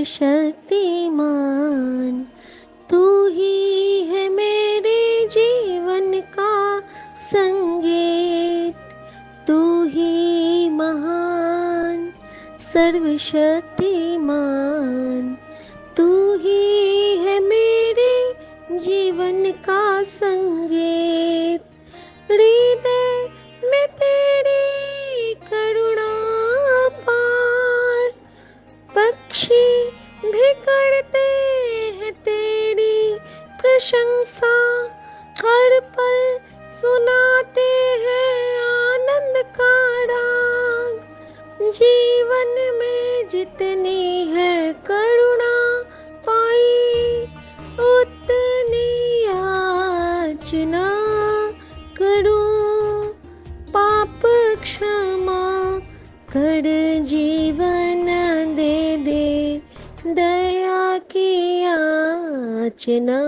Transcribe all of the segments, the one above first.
सर्वशक्तिमान, तू ही है मेरे जीवन का संगीत, तू ही महान सर्वशक्तिमान, तू ही है मेरे जीवन का संगीत। हृदय में तेरी करुणा पार, पक्षी भी करते हैं तेरी प्रशंसा, हर पल सुनाते हैं आनंद का राग। जीवन में जितनी है करुणा पाई, उतनी याचना करूं, पाप क्षमा कर जीवन दे दे, दया की याचना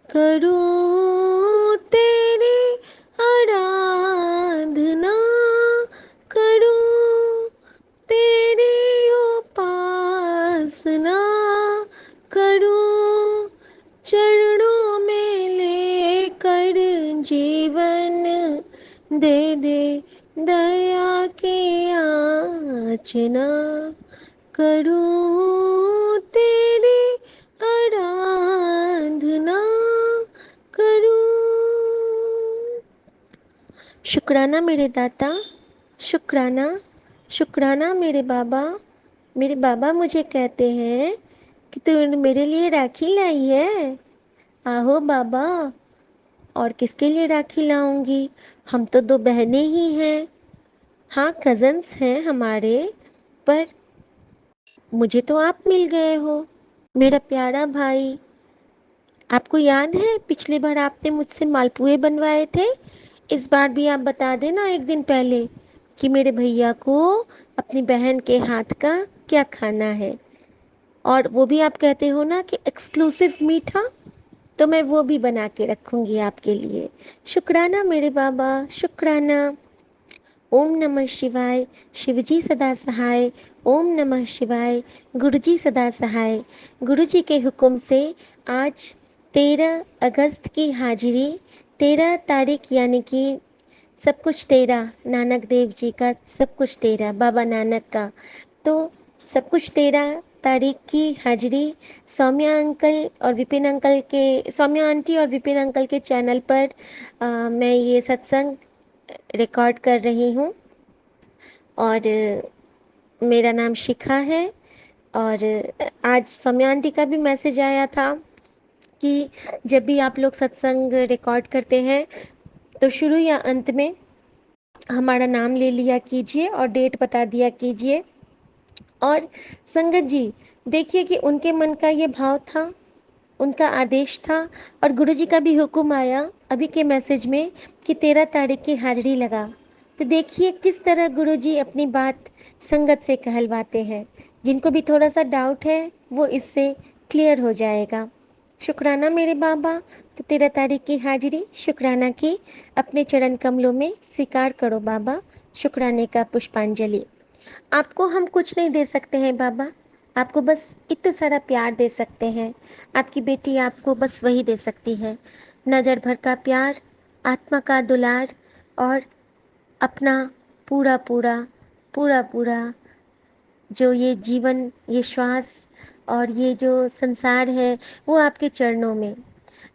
करूं, तेरी आराधना करूं, तेरी उपासना करूं, चरणों में लेकर जीवन दे दे, दया की याचना करूं, तेरी आराधना करूं। शुक्राना मेरे दाता, शुक्राना, शुक्राना मेरे बाबा। मेरे बाबा मुझे कहते हैं कि तूने मेरे लिए राखी लाई है। आहो बाबा, और किसके लिए राखी लाऊंगी? हम तो दो बहनें ही हैं। हाँ, कज़न्स हैं हमारे, पर मुझे तो आप मिल गए हो, मेरा प्यारा भाई। आपको याद है पिछली बार आपने मुझसे मालपुए बनवाए थे? इस बार भी आप बता देना एक दिन पहले कि मेरे भैया को अपनी बहन के हाथ का क्या खाना है। और वो भी आप कहते हो ना कि एक्सक्लूसिव मीठा, तो मैं वो भी बना के रखूंगी आपके लिए। शुक्राना मेरे बाबा, शुक्राना। ओम नमः शिवाय, शिवजी सदा सहाय। ओम नमः शिवाय, गुरुजी सदा सहाय। गुरुजी के हुक्म से आज 13 अगस्त की हाजिरी, 13 तारीख यानी कि सब कुछ तेरा, नानक देव जी का सब कुछ तेरा, बाबा नानक का। तो सब कुछ तेरा तारीख की हाजिरी सौम्या अंकल और विपिन अंकल के, सौम्या आंटी और विपिन अंकल के चैनल पर मैं ये सत्संग रिकॉर्ड कर रही हूँ। और मेरा नाम शिखा है। और आज सौम्या आंटी का भी मैसेज आया था कि जब भी आप लोग सत्संग रिकॉर्ड करते हैं तो शुरू या अंत में हमारा नाम ले लिया कीजिए और डेट बता दिया कीजिए। और संगत जी, देखिए कि उनके मन का ये भाव था, उनका आदेश था, और गुरुजी का भी हुक्म आया अभी के मैसेज में कि 13 तारीख की हाजिरी लगा। तो देखिए किस तरह गुरुजी अपनी बात संगत से कहलवाते हैं। जिनको भी थोड़ा सा डाउट है वो इससे क्लियर हो जाएगा। शुक्राना मेरे बाबा। तो 13 तारीख की हाजिरी शुक्राना की अपने चरण कमलों में स्वीकार करो बाबा। शुक्राने का पुष्पांजलि। आपको हम कुछ नहीं दे सकते हैं बाबा, आपको बस इतना सारा प्यार दे सकते हैं। आपकी बेटी आपको बस वही दे सकती है, नज़र भर का प्यार, आत्मा का दुलार, और अपना पूरा पूरा पूरा पूरा जो ये जीवन, ये श्वास और ये जो संसार है वो आपके चरणों में।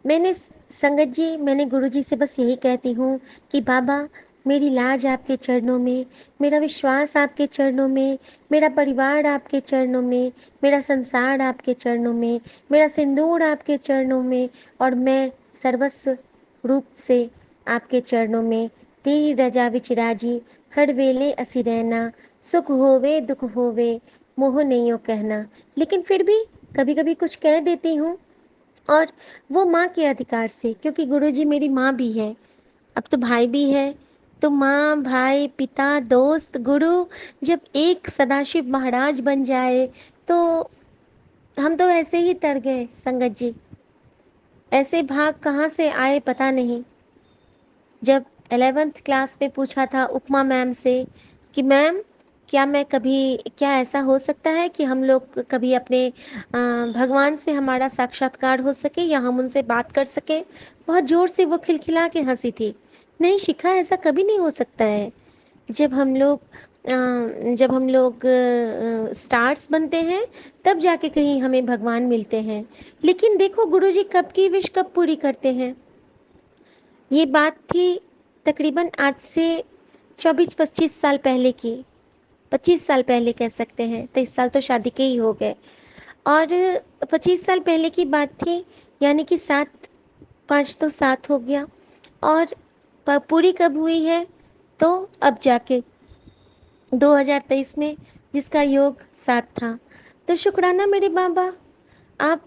मैंने संगत जी, मैंने गुरुजी से बस यही कहती हूँ कि बाबा, मेरी लाज आपके चरणों में, मेरा विश्वास आपके चरणों में, मेरा परिवार आपके चरणों में, मेरा संसार आपके चरणों में, मेरा सिंदूर आपके चरणों में, और मैं सर्वस्व रूप से आपके चरणों में। तेरी रजा विच राजी, हर वेले असी रहना, सुख होवे दुख होवे, मोह नहीं हो कहना। लेकिन फिर भी कभी कभी कुछ कह देती हूँ, और वो माँ के अधिकार से, क्योंकि गुरुजी मेरी माँ भी है, अब तो भाई भी है। तो माँ, भाई, पिता, दोस्त, गुरु जब एक सदाशिव महाराज बन जाए तो हम तो ऐसे ही तर गए संगत जी। ऐसे भाग कहाँ से आए पता नहीं। जब 11th क्लास में पूछा था उपमा मैम से कि मैम क्या ऐसा हो सकता है कि हम लोग कभी अपने भगवान से हमारा साक्षात्कार हो सके या हम उनसे बात कर सकें? बहुत ज़ोर से वो खिलखिला के हँसी थी। नहीं शिखा, ऐसा कभी नहीं हो सकता है। जब हम लोग स्टार्स बनते हैं तब जाके कहीं हमें भगवान मिलते हैं। लेकिन देखो गुरुजी कब की विश कब पूरी करते हैं। ये बात थी तकरीबन आज से 24-25 साल पहले की। 25 साल पहले कह सकते हैं, 23 साल तो शादी के ही हो गए। और 25 साल पहले की बात थी, यानी कि 7 5 तो 7 हो गया। और पूरी कब हुई है? तो अब जाके 2023 में, जिसका योग 7 था। तो शुक्राना मेरे बाबा, आप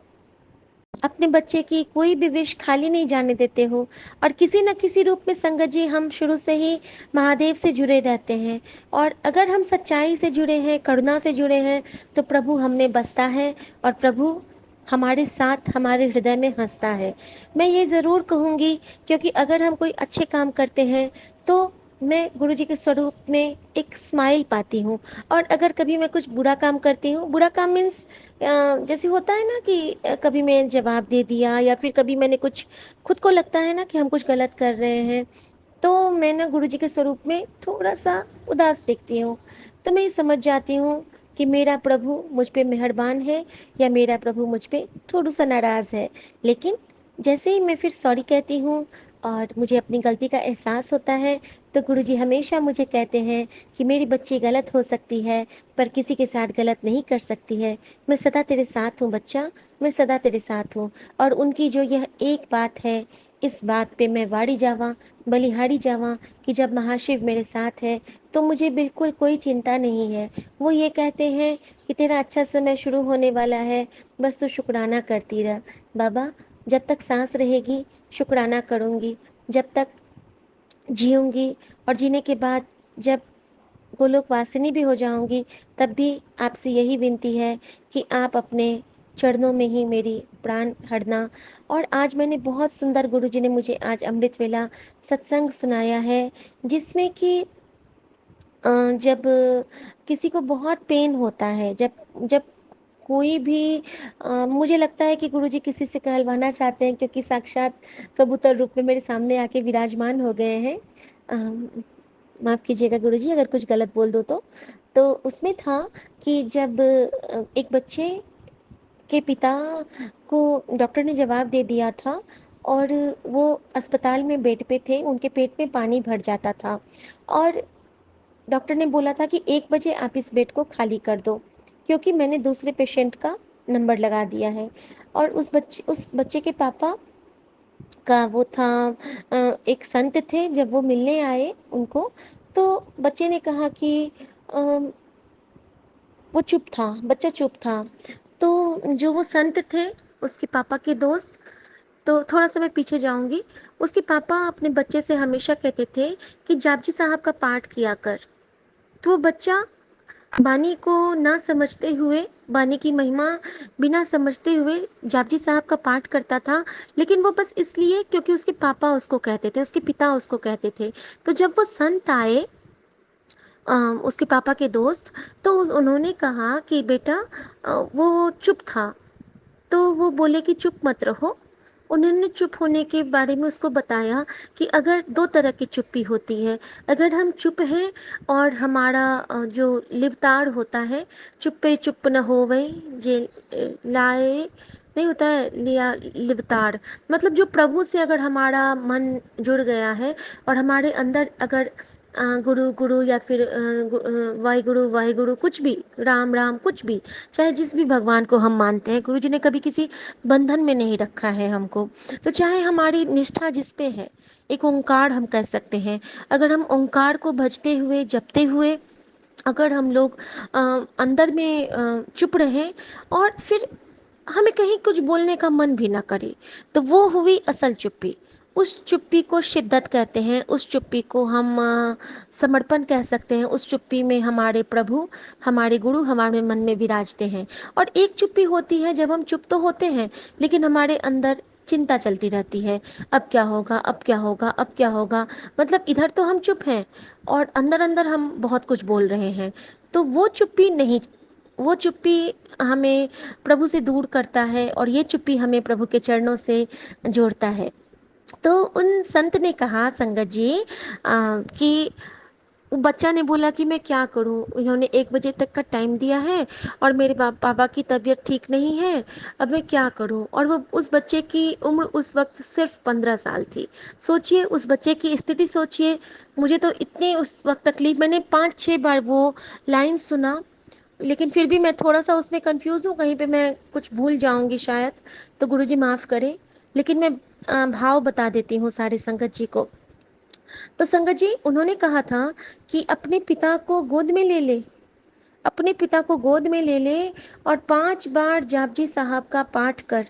अपने बच्चे की कोई भी विश खाली नहीं जाने देते हो। और किसी न किसी रूप में संगत जी, हम शुरू से ही महादेव से जुड़े रहते हैं। और अगर हम सच्चाई से जुड़े हैं, करुणा से जुड़े हैं, तो प्रभु हम में बसता है और प्रभु हमारे साथ हमारे हृदय में हंसता है। मैं ये ज़रूर कहूँगी, क्योंकि अगर हम कोई अच्छे काम करते हैं तो मैं गुरुजी के स्वरूप में एक स्माइल पाती हूँ। और अगर कभी मैं कुछ बुरा काम करती हूँ, बुरा काम मीन्स जैसे होता है ना कि कभी मैं जवाब दे दिया, या फिर कभी मैंने कुछ, खुद को लगता है ना कि हम कुछ गलत कर रहे हैं, तो मैं ना गुरुजी के स्वरूप में थोड़ा सा उदास दिखती हूँ। तो मैं ये समझ जाती हूँ कि मेरा प्रभु मुझ पे मेहरबान है या मेरा प्रभु मुझ पे थोड़ा सा नाराज़ है। लेकिन जैसे ही मैं फिर सॉरी कहती हूँ और मुझे अपनी गलती का एहसास होता है, तो गुरुजी हमेशा मुझे कहते हैं कि मेरी बच्ची गलत हो सकती है पर किसी के साथ गलत नहीं कर सकती है। मैं सदा तेरे साथ हूँ बच्चा, मैं सदा तेरे साथ हूँ। और उनकी जो यह एक बात है, इस बात पे मैं वाड़ी जावा बलिहारी जावा कि जब महाशिव मेरे साथ है तो मुझे बिल्कुल कोई चिंता नहीं है। वो ये कहते हैं कि तेरा अच्छा समय शुरू होने वाला है, बस तू शुक्राना करती रह। बाबा, जब तक सांस रहेगी शुक्राना करूँगी, जब तक जीऊँगी, और जीने के बाद जब गोलोक वासिनी भी हो जाऊंगी, तब भी आपसे यही विनती है कि आप अपने चरणों में ही मेरी प्राण हरना। और आज मैंने बहुत सुंदर, गुरुजी ने मुझे आज अमृत वेला सत्संग सुनाया है, जिसमें कि जब किसी को बहुत पेन होता है, जब जब कोई भी मुझे लगता है कि गुरुजी किसी से कहलवाना चाहते हैं, क्योंकि साक्षात कबूतर रूप में मेरे सामने आके विराजमान हो गए हैं। माफ़ कीजिएगा गुरुजी अगर कुछ गलत बोल दो तो उसमें था कि जब एक बच्चे के पिता को डॉक्टर ने जवाब दे दिया था, और वो अस्पताल में बेड पे थे, उनके पेट में पानी भर जाता था, और डॉक्टर ने बोला था कि 1 बजे आप इस बेड को खाली कर दो, क्योंकि मैंने दूसरे पेशेंट का नंबर लगा दिया है। और उस बच्चे के पापा का वो था, एक संत थे, जब वो मिलने आए उनको, तो बच्चे ने कहा कि वो चुप था, बच्चा चुप था। तो जो वो संत थे, उसके पापा के दोस्त, तो थोड़ा सा मैं पीछे जाऊंगी। उसके पापा अपने बच्चे से हमेशा कहते थे कि जापजी साहब का पाठ किया कर। तो वो बच्चा बानी को ना समझते हुए, बानी की महिमा बिना समझते हुए जापजी साहब का पाठ करता था। लेकिन वो बस इसलिए क्योंकि उसके पापा उसको कहते थे, उसके पिता उसको कहते थे। तो जब वो संत आए, उसके पापा के दोस्त, तो उन्होंने कहा कि बेटा, वो चुप था, तो वो बोले कि चुप मत रहो। उन्होंने चुप होने के बारे में उसको बताया कि अगर 2 तरह की चुप्पी होती है। अगर हम चुप हैं और हमारा जो लिवतार होता है, चुप्पे चुप न होवै जे लाए, नहीं होता है लिया लिवतार, मतलब जो प्रभु से अगर हमारा मन जुड़ गया है, और हमारे अंदर अगर गुरु गुरु या फिर वाहिगुरु वाहिगुरु, कुछ भी, राम राम, कुछ भी, चाहे जिस भी भगवान को हम मानते हैं, गुरु जी ने कभी किसी बंधन में नहीं रखा है हमको। तो चाहे हमारी निष्ठा जिस पे है, एक ओंकार हम कह सकते हैं, अगर हम ओंकार को भजते हुए जपते हुए अगर हम लोग अंदर में चुप रहें, और फिर हमें कहीं कुछ बोलने का मन भी ना करे, तो वो हुई असल चुप्पी। उस चुप्पी को शिद्दत कहते हैं, उस चुप्पी को हम समर्पण कह सकते हैं। उस चुप्पी में हमारे प्रभु, हमारे गुरु हमारे मन में विराजते हैं। और एक चुप्पी होती है जब हम चुप तो होते हैं, लेकिन हमारे अंदर चिंता चलती रहती है, अब क्या होगा, अब क्या होगा, अब क्या होगा। मतलब इधर तो हम चुप हैं और अंदर अंदर हम बहुत कुछ बोल रहे हैं। तो वो चुप्पी हमें प्रभु से दूर करता है, और ये चुप्पी हमें प्रभु के चरणों से जोड़ता है। तो उन संत ने कहा, संगत जी, कि वो बच्चा ने बोला कि मैं क्या करूं, इन्होंने 1 बजे तक का टाइम दिया है और मेरे पापा की तबीयत ठीक नहीं है, अब मैं क्या करूं। और वो उस बच्चे की उम्र उस वक्त सिर्फ 15 साल थी। सोचिए उस बच्चे की स्थिति, सोचिए। मुझे तो इतनी उस वक्त तकलीफ, मैंने 5-6 बार वो लाइन सुना, लेकिन फिर भी मैं थोड़ा सा उसमें कंफ्यूज हूँ, कहीं पे मैं कुछ भूल जाऊंगी शायद, तो गुरुजी माफ करें। लेकिन मैं भाव बता देती हूँ सारे संगत जी को। तो संगत जी, उन्होंने कहा था कि अपने पिता को गोद में ले ले, अपने पिता को गोद में ले ले, और 5 बार जापजी साहब का पाठ कर।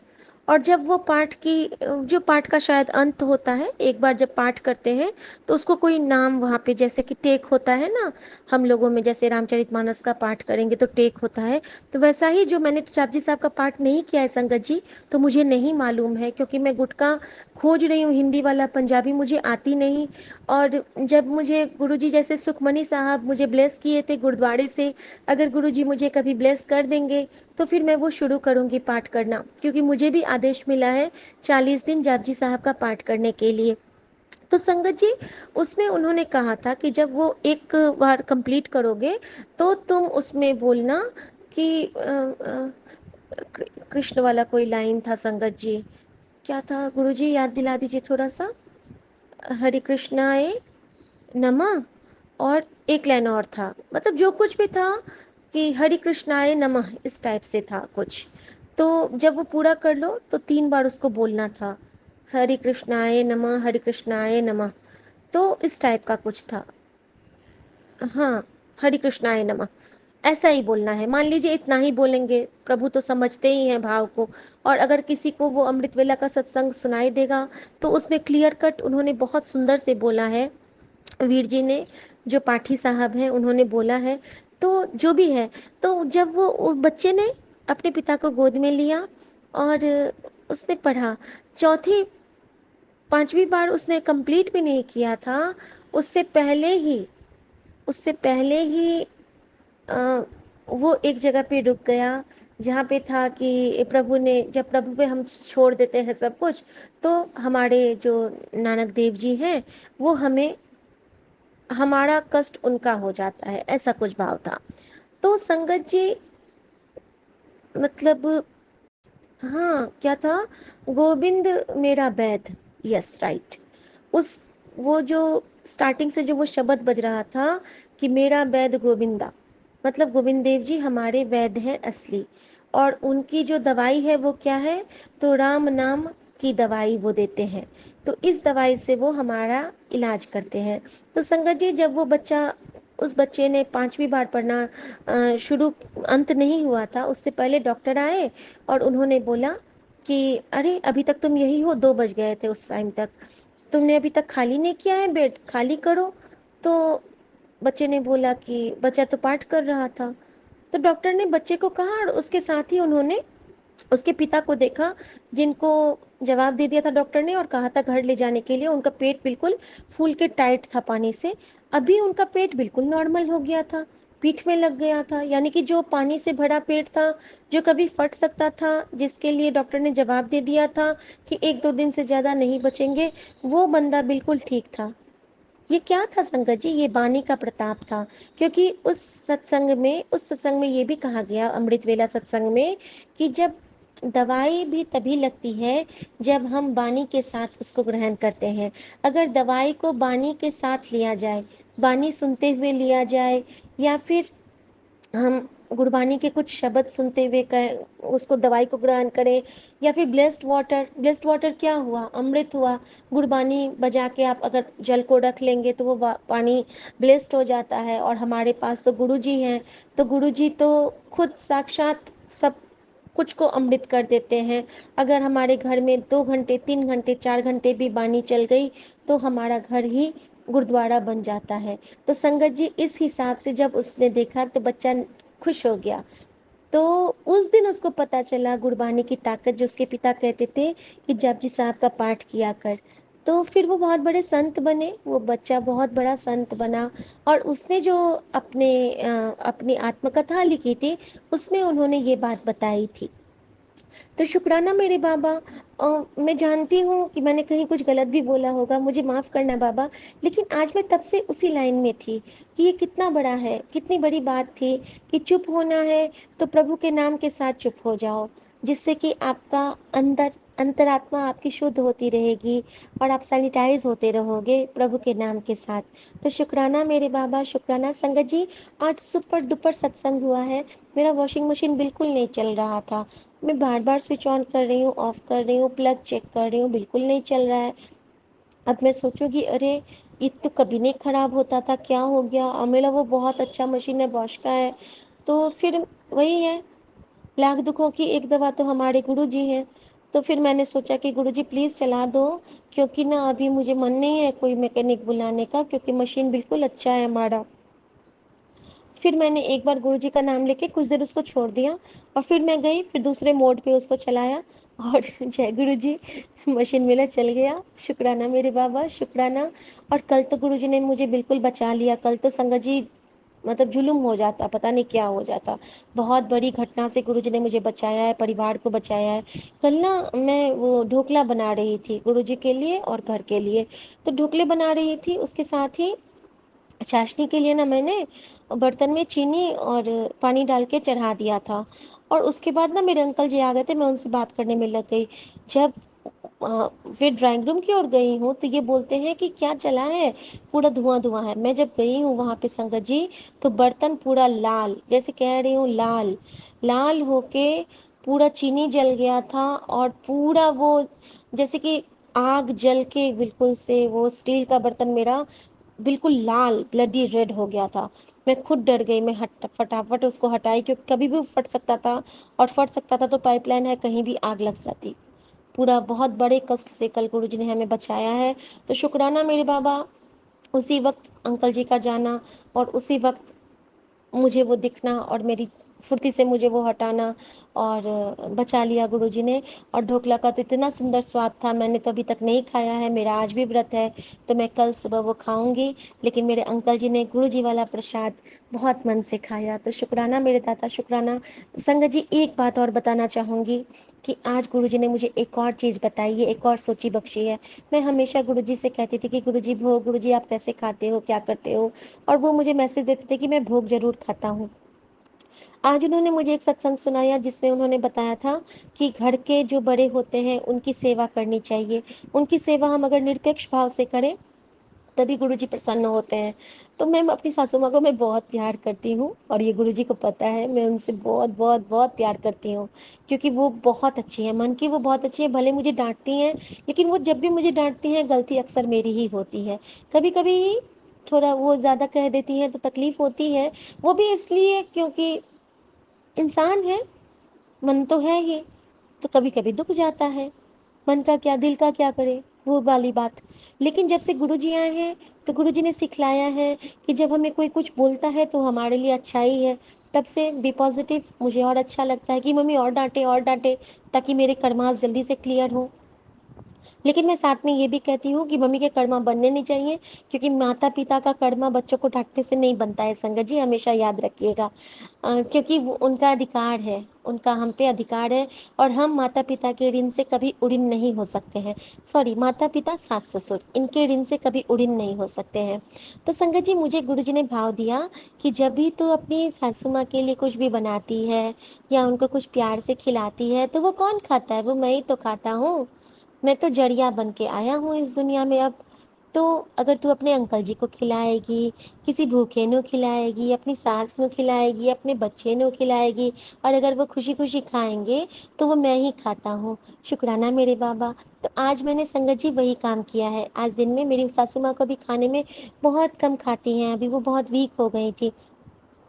और जब वो पाठ की, जो पाठ का शायद अंत होता है, एक बार जब पाठ करते हैं तो उसको कोई नाम वहाँ पे, जैसे कि टेक होता है ना, हम लोगों में जैसे रामचरितमानस का पाठ करेंगे तो टेक होता है, तो वैसा ही, जो मैंने तो जापजी साहब का पाठ नहीं किया है संगत जी, तो मुझे नहीं मालूम है, क्योंकि मैं गुटका खोज रही हूँ हिंदी वाला, पंजाबी मुझे आती नहीं। और जब मुझे गुरुजी जैसे सुखमनी साहब मुझे ब्लेस किए थे गुरुद्वारे से, अगर गुरुजी मुझे कभी ब्लेस कर देंगे तो फिर मैं वो शुरू करूंगी पाठ करना, क्योंकि मुझे भी आदेश मिला है 40 दिन जापजी साहब का पाठ करने के लिए। तो संगत जी, उसमें उन्होंने कहा था कि जब वो एक बार कंप्लीट करोगे तो तुम उसमें बोलना कि कृष्ण वाला कोई लाइन था संगत जी, क्या था गुरुजी, याद दिला दीजिए थोड़ा सा। हरे कृष्णाय नमः, और एक लाइन और था, मतलब जो कुछ भी था कि हरि कृष्णाय नमः, इस टाइप से था कुछ। तो जब वो पूरा कर लो तो 3 बार उसको बोलना था, हरि कृष्णाय नमः, हरि कृष्णाय नमः। तो इस टाइप का कुछ था। हाँ, हरि कृष्णाय नमः, ऐसा ही बोलना है। मान लीजिए इतना ही बोलेंगे, प्रभु तो समझते ही हैं भाव को। और अगर किसी को वो अमृत वेला का सत्संग सुनाई देगा तो उसमें क्लियर कट उन्होंने बहुत सुंदर से बोला है, वीर जी ने, जो पाठी साहब हैं उन्होंने बोला है। तो जो भी है, तो जब वो बच्चे ने अपने पिता को गोद में लिया और उसने पढ़ा, चौथी 5वीं बार उसने कंप्लीट भी नहीं किया था, उससे पहले ही उससे पहले ही अ, वो एक जगह पे रुक गया, जहाँ पे था कि प्रभु ने, जब प्रभु पे हम छोड़ देते हैं सब कुछ, तो हमारे जो नानक देव जी हैं, वो हमें, हमारा कष्ट उनका हो जाता है, ऐसा कुछ भाव था। तो संगत जी, मतलब, हाँ क्या था, गोविंद मेरा वैद, यस राइट। उस, वो जो स्टार्टिंग से जो वो शब्द बज रहा था कि मेरा वैद गोविंदा, मतलब गोविंद देव जी हमारे वैद हैं असली, और उनकी जो दवाई है वो क्या है, तो राम नाम की दवाई वो देते हैं। तो इस दवाई से वो हमारा इलाज करते हैं। तो संगत जी, जब वो बच्चा, उस बच्चे ने 5वीं बार पढ़ना शुरू, अंत नहीं हुआ था, उससे पहले डॉक्टर आए और उन्होंने बोला कि अरे अभी तक तुम यही हो, 2 बज गए थे उस टाइम तक, तुमने अभी तक खाली नहीं किया है, बेड खाली करो। तो बच्चे ने बोला कि बच्चा तो पाठ कर रहा था। तो डॉक्टर ने बच्चे को कहा, और उसके साथ ही उन्होंने उसके पिता को देखा, जिनको जवाब दे दिया था डॉक्टर ने और कहा था घर ले जाने के लिए। उनका पेट बिल्कुल फूल के टाइट था पानी से, अभी उनका पेट बिल्कुल नॉर्मल हो गया था, पीठ में लग गया था। यानी कि जो पानी से भरा पेट था, जो कभी फट सकता था, जिसके लिए डॉक्टर ने जवाब दे दिया था कि 1-2 दिन से ज़्यादा नहीं बचेंगे, वो बंदा बिल्कुल ठीक था। ये क्या था संगत जी, ये बानी का प्रताप था। क्योंकि उस सत्संग में ये भी कहा गया, अमृत वेला सत्संग में, कि जब दवाई भी तभी लगती है जब हम बानी के साथ उसको ग्रहण करते हैं। अगर दवाई को बानी के साथ लिया जाए, बानी सुनते हुए लिया जाए, या फिर हम गुरबानी के कुछ शब्द सुनते हुए उसको दवाई को ग्रहण करें, या फिर ब्लेस्ड वाटर क्या हुआ, अमृत हुआ। गुरबानी बजा के आप अगर जल को रख लेंगे तो वो पानी ब्लेस्ड हो जाता है। और हमारे पास तो गुरु जी हैं, तो गुरु जी तो खुद साक्षात सब कुछ को अमृत कर देते हैं। अगर हमारे घर में 2 घंटे 3 घंटे 4 घंटे भी बानी चल गई तो हमारा घर ही गुरुद्वारा बन जाता है। तो संगत जी, इस हिसाब से जब उसने देखा तो बच्चा खुश हो गया। तो उस दिन उसको पता चला गुरबानी की ताकत, जो उसके पिता कहते थे कि जपजी साहब का पाठ किया कर। तो फिर वो बहुत बड़े संत बने, वो बच्चा बहुत बड़ा संत बना। और उसने जो अपनी आत्मकथा लिखी थी, उसमें उन्होंने ये बात बताई थी। तो शुक्राना मेरे बाबा। मैं जानती हूँ कि मैंने कहीं कुछ गलत भी बोला होगा, मुझे माफ़ करना बाबा। लेकिन आज मैं तब से उसी लाइन में थी कि ये कितना बड़ा है, कितनी बड़ी बात थी कि चुप होना है तो प्रभु के नाम के साथ चुप हो जाओ, जिससे कि आपका अंतरात्मा आपकी शुद्ध होती रहेगी और आप सैनिटाइज होते रहोगे प्रभु के नाम के साथ। तो शुक्राना मेरे बाबा, शुक्राना। संगत जी, आज सुपर डुपर सत्संग हुआ है। मेरा वॉशिंग मशीन बिल्कुल नहीं चल रहा था, मैं बार बार स्विच ऑन कर रही हूँ, ऑफ कर रही हूँ, प्लग चेक कर रही हूँ, बिल्कुल नहीं चल रहा है। अब मैं सोचूंगी अरे ये तो कभी नहीं खराब होता था, क्या हो गया। और मेरा वो बहुत अच्छा मशीन है, बॉश का है। तो फिर वही है, लाख दुखों की एक दवा तो हमारे गुरु जी हैं। तो फिर मैंने सोचा कि गुरु जी प्लीज़ चला दो, क्योंकि ना अभी मुझे मन नहीं है कोई मैकेनिक बुलाने का, क्योंकि मशीन बिल्कुल अच्छा है हमारा। फिर मैंने एक बार गुरुजी का नाम लेके कुछ देर उसको छोड़ दिया, और फिर मैं गई, फिर दूसरे मोड पे उसको चलाया, और जय गुरु जी, मशीन मेरा चल गया। शुक्राना मेरे बाबा, शुक्राना। और कल तो गुरुजी ने मुझे बिल्कुल बचा लिया, कल तो संगत जी मतलब जुल्म हो जाता, पता नहीं क्या हो जाता। बहुत बड़ी घटना से गुरुजी ने मुझे बचाया है, परिवार को बचाया है। कल ना मैं वो ढोकला बना रही थी गुरुजी के लिए और घर के लिए। तो ढोकले बना रही थी, उसके साथ ही चाशनी के लिए ना मैंने बर्तन में चीनी और पानी डाल के चढ़ा दिया था। और उसके बाद ना मेरे अंकल जी आ गए थे, मैं उनसे बात करने में लग गई। जब फिर ड्राइंग रूम की ओर गई हूँ तो ये बोलते हैं कि क्या चला है, पूरा धुआं धुआं है। मैं जब गई हूँ वहाँ पे संगत जी, तो बर्तन पूरा लाल, जैसे कह रही हूँ लाल लाल होके पूरा चीनी जल गया था। और पूरा वो जैसे कि आग जल के बिल्कुल से वो स्टील का बर्तन मेरा बिल्कुल लाल ब्लडी रेड हो गया था। मैं खुद डर गई, मैं हट फटाफट उसको हटाई, क्योंकि कभी भी फट सकता था, और फट सकता था तो पाइपलाइन है, कहीं भी आग लग जाती। पूरा बहुत बड़े कष्ट से कल गुरु जी ने हमें बचाया है। तो शुक्राना मेरे बाबा। उसी वक्त अंकल जी का जाना, और उसी वक्त मुझे वो दिखना, और मेरी फुर्ती से मुझे वो हटाना, और बचा लिया गुरुजी ने। और ढोकला का तो इतना सुंदर स्वाद था, मैंने तो अभी तक नहीं खाया है, मेरा आज भी व्रत है, तो मैं कल सुबह वो खाऊंगी। लेकिन मेरे अंकल जी ने गुरुजी वाला प्रसाद बहुत मन से खाया। तो शुक्राना मेरे दाता, शुक्राना। संगत जी, एक बात और बताना चाहूँगी कि आज गुरुजी ने मुझे एक और चीज़ बताई है, एक और सोची बख्शी है। मैं हमेशा गुरुजी से कहती थी कि गुरुजी भोग, गुरुजी आप कैसे खाते हो, क्या करते हो, और वो मुझे मैसेज देते थे कि मैं भोग जरूर खाता हूँ। आज उन्होंने मुझे एक सत्संग सुनाया जिसमें उन्होंने बताया था कि घर के जो बड़े होते हैं उनकी सेवा करनी चाहिए। उनकी सेवा हम अगर निरपेक्ष भाव से करें तभी गुरुजी प्रसन्न होते हैं। तो मैं अपनी सासू माँ को मैं बहुत प्यार करती हूँ, और ये गुरुजी को पता है, मैं उनसे बहुत बहुत बहुत प्यार करती हूँ, क्योंकि वो बहुत अच्छी है, मन की वो बहुत अच्छी है। भले मुझे डांटती हैं, लेकिन वो जब भी मुझे डांटती हैं गलती अक्सर मेरी ही होती है। कभी कभी थोड़ा वो ज़्यादा कह देती हैं तो तकलीफ होती है, वो भी इसलिए क्योंकि इंसान है, मन तो है ही, तो कभी कभी दुख जाता है। मन का क्या दिल का क्या करे, वो वाली बात। लेकिन जब से गुरु जी आए हैं तो गुरु जी ने सिखलाया है कि जब हमें कोई कुछ बोलता है तो हमारे लिए अच्छा ही है। तब से बी पॉजिटिव, मुझे और अच्छा लगता है कि मम्मी और डांटे, ताकि मेरे कर्मास जल्दी से क्लियर हो। लेकिन मैं साथ में ये भी कहती हूँ कि मम्मी के कर्मा बनने नहीं चाहिए, क्योंकि माता पिता का कर्मा बच्चों को डांटने से नहीं बनता है। संगत जी हमेशा याद रखिएगा, क्योंकि वो उनका अधिकार है, उनका हम पे अधिकार है। और हम माता पिता के ऋण से कभी उड़ीन नहीं हो सकते हैं। सॉरी, माता पिता सास ससुर, इनके ऋण से कभी उड़ीन नहीं हो सकते हैं। तो संगत जी, मुझे गुरु जी ने भाव दिया कि जब भी तू अपनी सासू माँ के लिए कुछ भी बनाती है या उनको कुछ प्यार से खिलाती है, तो वो कौन खाता है, वो मैं ही तो खाता हूँ। मैं तो जरिया बन के आया हूँ इस दुनिया में अब। तो अगर तू अपने अंकल जी को खिलाएगी, किसी भूखे नो खिलाएगी, अपनी सास नो खिलाएगी, अपने बच्चे नो खिलाएगी, और अगर वो खुशी खुशी खाएंगे, तो वो मैं ही खाता हूँ। शुक्राना मेरे बाबा। तो आज मैंने संगत जी वही काम किया है। आज दिन में मेरी सासू माँ को भी खाने में बहुत कम खाती हैं, अभी वो बहुत वीक हो गई थी।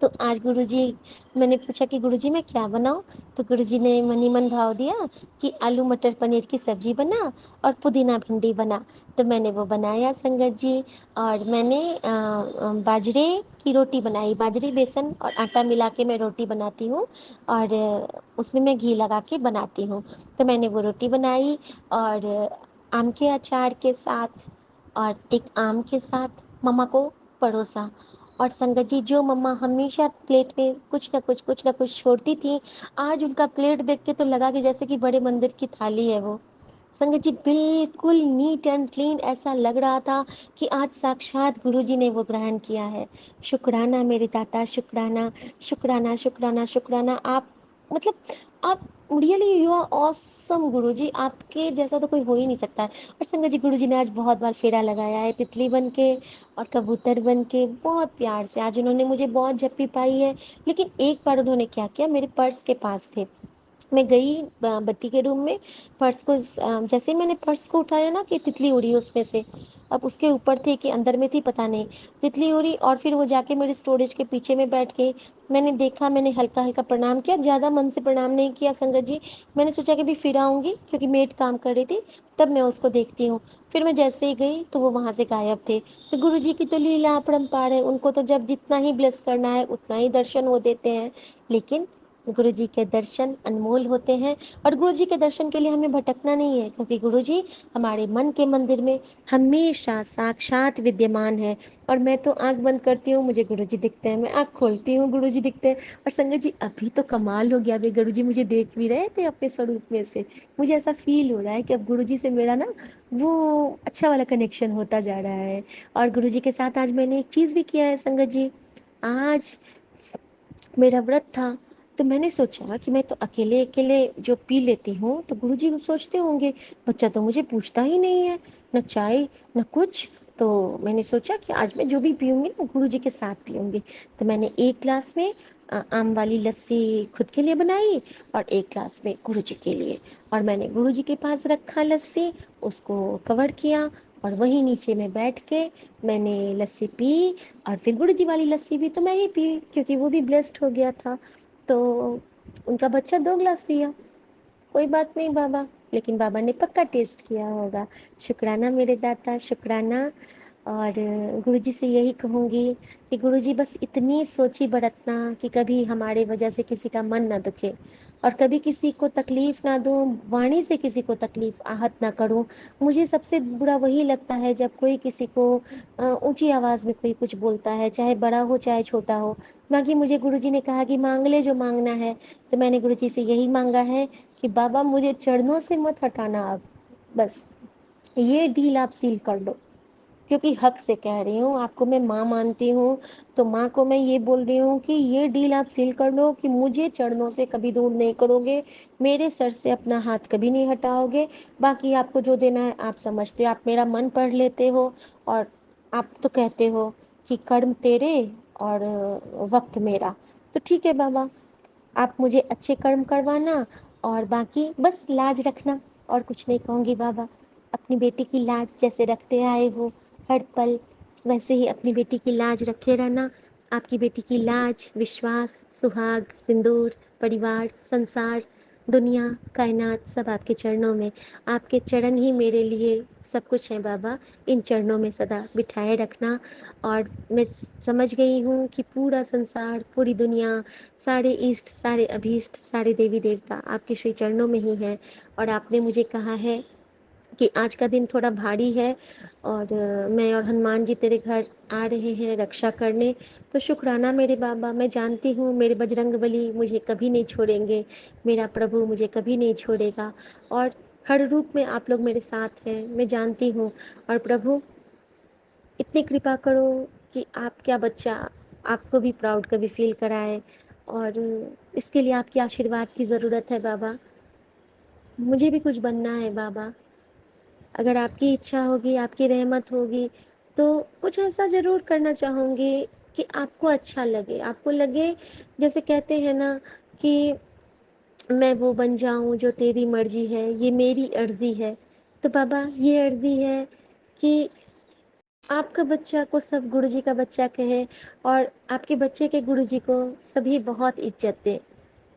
तो आज गुरुजी, मैंने पूछा कि गुरुजी मैं क्या बनाऊं, तो गुरुजी ने मनी मन भाव दिया कि आलू मटर पनीर की सब्जी बना और पुदीना भिंडी बना। तो मैंने वो बनाया संगत जी। और मैंने बाजरे की रोटी बनाई, बाजरे बेसन और आटा मिला के मैं रोटी बनाती हूँ, और उसमें मैं घी लगा के बनाती हूँ। तो मैंने वो रोटी बनाई, और आम के अचार के साथ और एक आम के साथ मम्मा को परोसा। और संगत जी, जो मम्मा हमेशा प्लेट में कुछ ना कुछ छोड़ती थी, आज उनका प्लेट देख के तो लगा कि जैसे कि बड़े मंदिर की थाली है वो। संगत जी, बिल्कुल नीट एंड क्लीन, ऐसा लग रहा था कि आज साक्षात गुरु जी ने वो ग्रहण किया है। शुक्राना मेरे दाता, शुक्राना, शुक्राना, शुक्राना, शुक्राना। आप मतलब आप रियली यू आर ऑसम गुरु जी, आपके जैसा तो कोई हो ही नहीं सकता है। और संगत जी, गुरु जी ने आज बहुत बार फेरा लगाया है, तितली बन के और कबूतर बन के, बहुत प्यार से। आज उन्होंने मुझे बहुत झप्पी पाई है। लेकिन एक बार उन्होंने क्या किया, मेरे पर्स के पास थे, मैं गई बट्टी के रूम में, पर्स को जैसे ही मैंने पर्स को उठाया ना कि तितली उड़ी उसमें से। अब उसके ऊपर थी कि अंदर में थी पता नहीं, तितली उड़ी और फिर वो जाके मेरे स्टोरेज के पीछे में बैठ गई। मैंने देखा, मैंने हल्का हल्का प्रणाम किया, ज़्यादा मन से प्रणाम नहीं किया संगत जी। मैंने सोचा कि भी फिर आऊँगी, क्योंकि मेड काम कर रही थी, तब मैं उसको देखती हूँ। फिर मैं जैसे ही गई तो वो वहाँ से गायब थे। तो गुरु जी की तो लीला अपरंपार है, उनको तो जब जितना ही ब्लेस करना है उतना ही दर्शन वो देते हैं। लेकिन गुरु जी के दर्शन अनमोल होते हैं। और गुरु जी के दर्शन के लिए हमें भटकना नहीं है, क्योंकि गुरु जी हमारे मन के मंदिर में हमेशा साक्षात विद्यमान है। और मैं तो आंख बंद करती हूँ, मुझे गुरु जी दिखते हैं, मैं आंख खोलती हूँ, गुरु जी दिखते हैं। और संगत जी, अभी तो कमाल हो गया, अभी गुरु जी मुझे देख भी रहे थे अपने स्वरूप में से। मुझे ऐसा फील हो रहा है कि अब गुरु जी से मेरा ना वो अच्छा वाला कनेक्शन होता जा रहा है। और गुरु जी के साथ आज मैंने एक चीज़ भी किया है संगत जी। आज मेरा व्रत था, तो मैंने सोचा कि मैं तो अकेले अकेले जो पी लेती हूँ, तो गुरुजी सोचते होंगे बच्चा तो मुझे पूछता ही नहीं है, न चाय न कुछ। तो मैंने सोचा कि आज मैं जो भी पीऊँगी ना गुरुजी के साथ पीऊँगी। तो मैंने एक ग्लास में आम वाली लस्सी खुद के लिए बनाई और एक ग्लास में गुरुजी के लिए। और मैंने गुरुजी के पास रखा लस्सी, उसको कवर किया और वहीं नीचे में बैठ के मैंने लस्सी पी। और फिर गुरु जी वाली लस्सी भी तो मैं ही पी, क्योंकि वो भी ब्लेस्ड हो गया था। तो उनका बच्चा 2 ग्लास पिया, कोई बात नहीं बाबा, लेकिन बाबा ने पक्का टेस्ट किया होगा। शुक्राना मेरे दाता, शुक्राना। और गुरुजी से यही कहूँगी कि गुरुजी बस इतनी सोची बरतना कि कभी हमारे वजह से किसी का मन ना दुखे, और कभी किसी को तकलीफ ना दूं, वाणी से किसी को तकलीफ आहत ना करूं। मुझे सबसे बुरा वही लगता है जब कोई किसी को ऊंची आवाज़ में कोई कुछ बोलता है, चाहे बड़ा हो चाहे छोटा हो। बाकी मुझे गुरुजी ने कहा कि मांग ले जो मांगना है, तो मैंने गुरुजी से यही मांगा है कि बाबा मुझे चरणों से मत हटाना अब, बस ये डील आप सील कर लो। क्योंकि हक से कह रही हूँ, आपको मैं माँ मानती हूँ, तो माँ को मैं ये बोल रही हूँ कि ये डील आप सील कर लो कि मुझे चरणों से कभी दूर नहीं करोगे, मेरे सर से अपना हाथ कभी नहीं हटाओगे। बाकी आपको जो देना है आप समझते हो, आप मेरा मन पढ़ लेते हो। और आप तो कहते हो कि कर्म तेरे और वक्त मेरा। तो ठीक है बाबा, आप मुझे अच्छे कर्म करवाना और बाकी बस लाज रखना, और कुछ नहीं कहूँगी बाबा। अपनी बेटी की लाज जैसे रखते आए हो हर पल, वैसे ही अपनी बेटी की लाज रखे रहना। आपकी बेटी की लाज, विश्वास, सुहाग, सिंदूर, परिवार, संसार, दुनिया, कायनात सब आपके चरणों में। आपके चरण ही मेरे लिए सब कुछ है बाबा, इन चरणों में सदा बिठाए रखना। और मैं समझ गई हूँ कि पूरा संसार, पूरी दुनिया, सारे इष्ट, सारे अभीष्ट, सारे देवी देवता आपके श्री चरणों में ही है। और आपने मुझे कहा है कि आज का दिन थोड़ा भारी है और मैं और हनुमान जी तेरे घर आ रहे हैं रक्षा करने। तो शुक्राना मेरे बाबा, मैं जानती हूँ मेरे बजरंगबली मुझे कभी नहीं छोड़ेंगे, मेरा प्रभु मुझे कभी नहीं छोड़ेगा। और हर रूप में आप लोग मेरे साथ हैं, मैं जानती हूँ। और प्रभु, इतनी कृपा करो कि आप क्या बच्चा आपको भी प्राउड कभी फील कराए। और इसके लिए आपके आशीर्वाद की ज़रूरत है बाबा। मुझे भी कुछ बनना है बाबा, अगर आपकी इच्छा होगी, आपकी रहमत होगी, तो कुछ ऐसा ज़रूर करना चाहूँगी कि आपको अच्छा लगे, आपको लगे जैसे कहते हैं ना कि मैं वो बन जाऊँ जो तेरी मर्जी है, ये मेरी अर्जी है। तो बाबा ये अर्जी है कि आपका बच्चा को सब गुरुजी का बच्चा कहे, और आपके बच्चे के गुरुजी को सभी बहुत इज्जत दें।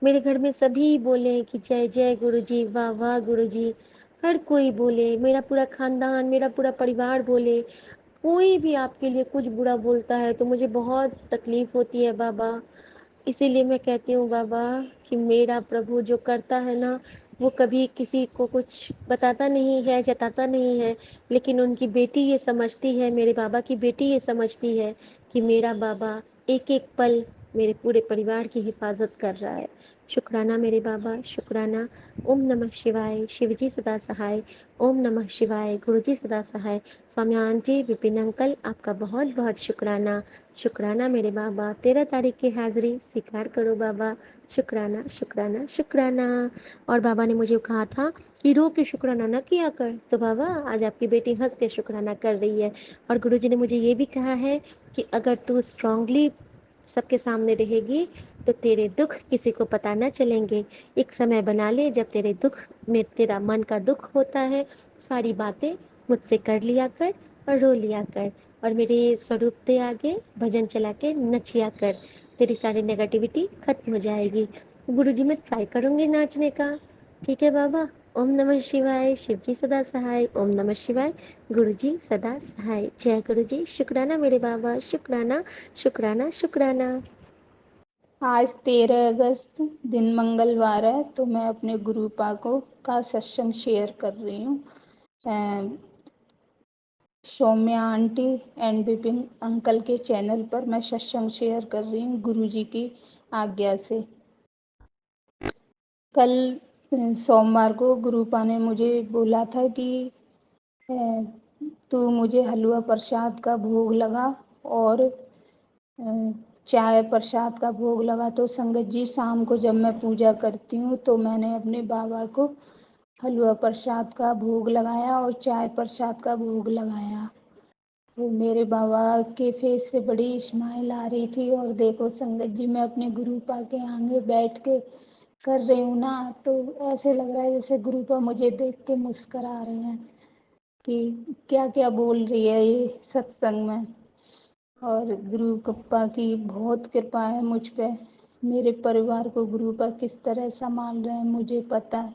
मेरे घर में सभी बोले कि जय जय गुरुजी, वाह वाह गुरुजी। हर कोई बोले, मेरा पूरा खानदान, मेरा पूरा परिवार बोले। कोई भी आपके लिए कुछ बुरा बोलता है तो मुझे बहुत तकलीफ होती है बाबा। इसीलिए मैं कहती हूँ बाबा कि मेरा प्रभु जो करता है ना, वो कभी किसी को कुछ बताता नहीं है, जताता नहीं है, लेकिन उनकी बेटी ये समझती है, मेरे बाबा की बेटी ये समझती है कि मेरा बाबा एक एक पल मेरे पूरे परिवार की हिफाजत कर रहा है। शुक्राना मेरे बाबा, शुक्राना। ओम नमः शिवाय, शिवजी सदा सहाय। ओम नमः शिवाय, गुरुजी सदा सहाय। स्वामी आंटी, विपिन अंकल, आपका बहुत बहुत शुक्राना। शुक्राना मेरे बाबा, 13 तारीख की हाजिरी स्वीकार करो बाबा। शुक्राना शुक्राना शुक्राना। और बाबा ने मुझे कहा था कि रो के शुक्राना ना किया कर, तो बाबा आज आपकी बेटी हंस के शुक्राना कर रही है। और गुरुजी ने मुझे ये भी कहा है कि अगर तू स्ट्रांगली सबके सामने रहेगी तो तेरे दुख किसी को पता न चलेंगे। एक समय बना ले जब तेरे दुख में, तेरा मन का दुख होता है, सारी बातें मुझसे कर लिया कर और रो लिया कर, और मेरे स्वरूप के आगे भजन चला के नचिया कर, तेरी सारी नेगेटिविटी खत्म हो जाएगी। गुरुजी मैं ट्राई करूंगी नाचने का। ठीक है बाबा। ओम नमः शिवाय, शिवजी सदा सहाय। ओम नमः शिवाय, गुरुजी सदा सहाय। जय गुरुजी। शुक्राना मेरे बाबा, शुक्राना शुक्राना शुक्राना। आज 13 अगस्त दिन मंगलवार है, तो मैं अपने गुरु पाकों का सत्संग शेयर कर रही हूँ। Saumya aunty and Vipin uncle के चैनल पर मैं सत्संग शेयर कर रही हूँ गुरु जी की आज्ञा से। कल सोमवार को गुरुपा ने मुझे बोला था कि तू मुझे हलवा प्रसाद का भोग लगा और चाय प्रसाद का भोग लगा। तो संगत जी, शाम को जब मैं पूजा करती हूँ तो मैंने अपने बाबा को हलवा प्रसाद का भोग लगाया और चाय प्रसाद का भोग लगाया। तो मेरे बाबा के फेस से बड़ी स्माइल आ रही थी। और देखो संगत जी, मैं अपने गुरुपा के आगे बैठ के कर रही हूँ ना, तो ऐसे लग रहा है जैसे गुरुपा मुझे देख के मुस्करा रहे हैं कि क्या क्या बोल रही है ये सत्संग में। और गुरु कृपा की बहुत कृपा है मुझ पे। मेरे परिवार को गुरुपा किस तरह संभाल रहे हैं मुझे पता है।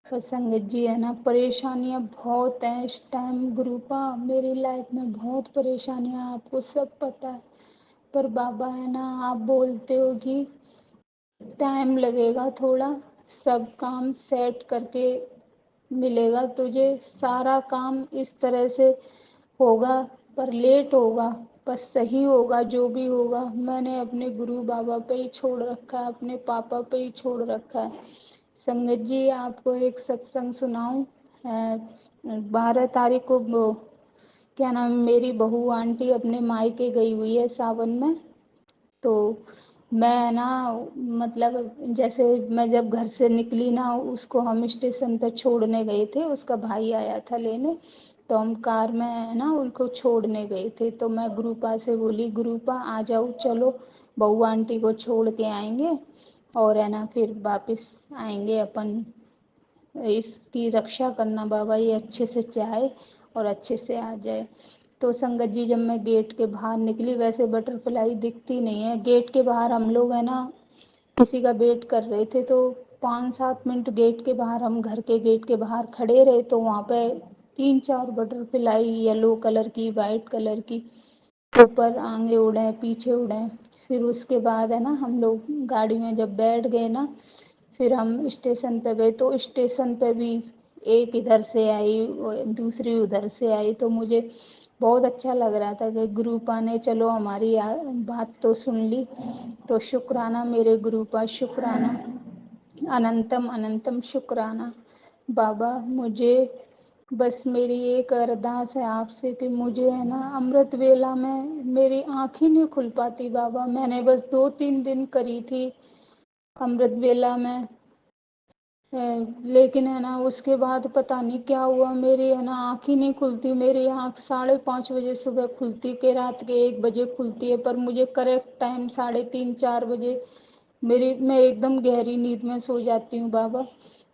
पर संगत जी है ना, परेशानियाँ बहुत हैं इस टाइम। गुरुपा मेरी लाइफ में बहुत परेशानियाँ, आपको सब पता है। पर बाबा है ना, आप बोलते हो कि टाइम लगेगा थोड़ा, सब काम सेट करके मिलेगा तुझे, सारा काम इस तरह से होगा, पर लेट होगा, पर सही होगा। जो भी होगा मैंने अपने गुरु बाबा पे ही छोड़ रखा है, अपने पापा पे ही छोड़ रखा है। संगत जी, आपको एक सत्संग सुनाऊं। 12 तारीख को क्या नाम, मेरी बहू आंटी अपने मायके गई हुई है सावन में। तो मैं ना, मतलब जैसे मैं जब घर से निकली ना, उसको हम स्टेशन पे छोड़ने गए थे, उसका भाई आया था लेने। तो हम कार में है ना उनको छोड़ने गए थे। तो मैं गुरुपा से बोली, गुरुपा आ जाओ, चलो बहू आंटी को छोड़ के आएंगे और है ना फिर वापस आएंगे अपन। इसकी रक्षा करना बाबा, ये अच्छे से जाए और अच्छे से आ जाए। तो संगत जी, जब मैं गेट के बाहर निकली, वैसे बटरफ्लाई दिखती नहीं है गेट के बाहर, हम लोग है ना किसी का वेट कर रहे थे। तो 5-7 मिनट गेट के बाहर, हम घर के गेट के बाहर खड़े रहे, तो वहाँ पे 3-4 बटरफ्लाई, येलो कलर की, वाइट कलर की, ऊपर आगे उड़े, पीछे उड़े। फिर उसके बाद है ना हम लोग गाड़ी में जब बैठ गए ना, फिर हम स्टेशन पे गए। तो स्टेशन पे भी एक इधर से आई और दूसरी उधर से आई। तो मुझे बहुत अच्छा लग रहा था कि गुरुपा ने चलो हमारी बात तो सुन ली। तो शुक्राना मेरे गुरुपा, शुक्राना, अनंतम अनंतम शुक्राना। बाबा, मुझे बस मेरी एक अरदास है आपसे कि मुझे है ना अमृत वेला में मेरी आँख ही नहीं खुल पाती बाबा। मैंने बस 2-3 दिन करी थी अमृत वेला में, लेकिन है ना उसके बाद पता नहीं क्या हुआ, मेरी है ना आँख ही नहीं खुलती। मेरी आँख 5:30 बजे सुबह खुलती के रात के 1 बजे खुलती है, पर मुझे करेक्ट टाइम 3:30-4 बजे मेरी, मैं एकदम गहरी नींद में सो जाती हूँ बाबा।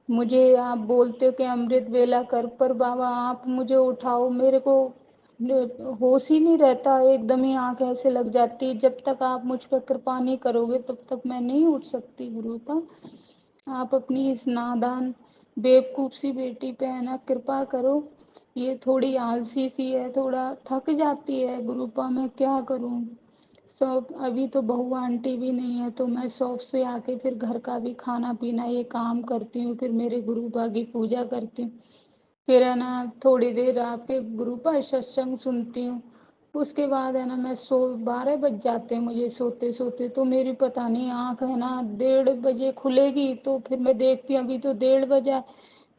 मुझे आप बोलते हो कि अमृत वेला कर, पर बाबा आप मुझे उठाओ, मेरे को होश ही नहीं रहता, एकदम ही आँख ऐसे लग जाती है। जब तक आप मुझ पर कृपा नहीं करोगे तब तक मैं नहीं उठ सकती गुरुपा। आप अपनी इस नादान बेवकूफ़ सी बेटी पे है ना कृपा करो। ये थोड़ी आलसी सी है, थोड़ा थक जाती है गुरुपा, मैं क्या करूं। शॉप अभी तो बहू आंटी भी नहीं है, तो मैं शॉप से आके फिर घर का भी खाना पीना ये काम करती हूँ, फिर मेरे गुरु बा की पूजा करती हूँ, फिर है ना थोड़ी देर आपके गुरु का सत्संग सुनती हूँ। उसके बाद है ना मैं 12 बज जाते हैं मुझे सोते सोते, तो मेरी पता नहीं आँख है ना 1:30 बजे खुलेगी, तो फिर मैं देखती हूँ अभी तो 1:30 बजा,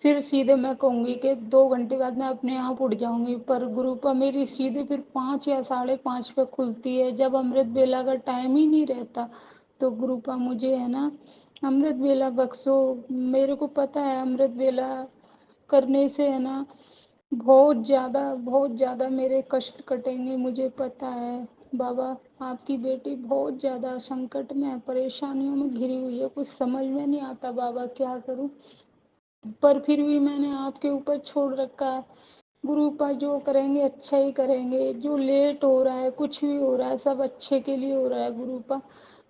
फिर सीधे मैं कहूँगी कि 2 घंटे बाद मैं अपने आप उठ जाऊँगी, पर गुरुपा मेरी सीधे फिर 5 या 5:30 पे खुलती है, जब अमृत वेला का टाइम ही नहीं रहता। तो गुरुपा मुझे है ना अमृत वेला बख्शो। मेरे को पता है अमृत वेला करने से है ना बहुत ज़्यादा मेरे कष्ट कटेंगे, मुझे पता है। बाबा, आपकी बेटी बहुत ज़्यादा संकट में है, परेशानियों में घिरी हुई है, कुछ समझ में नहीं आता बाबा क्या करूं, पर फिर भी मैंने आपके ऊपर छोड़ रखा है। गुरुपा जो करेंगे अच्छा ही करेंगे, जो लेट हो रहा है कुछ भी हो रहा है सब अच्छे के लिए हो रहा है गुरुपा,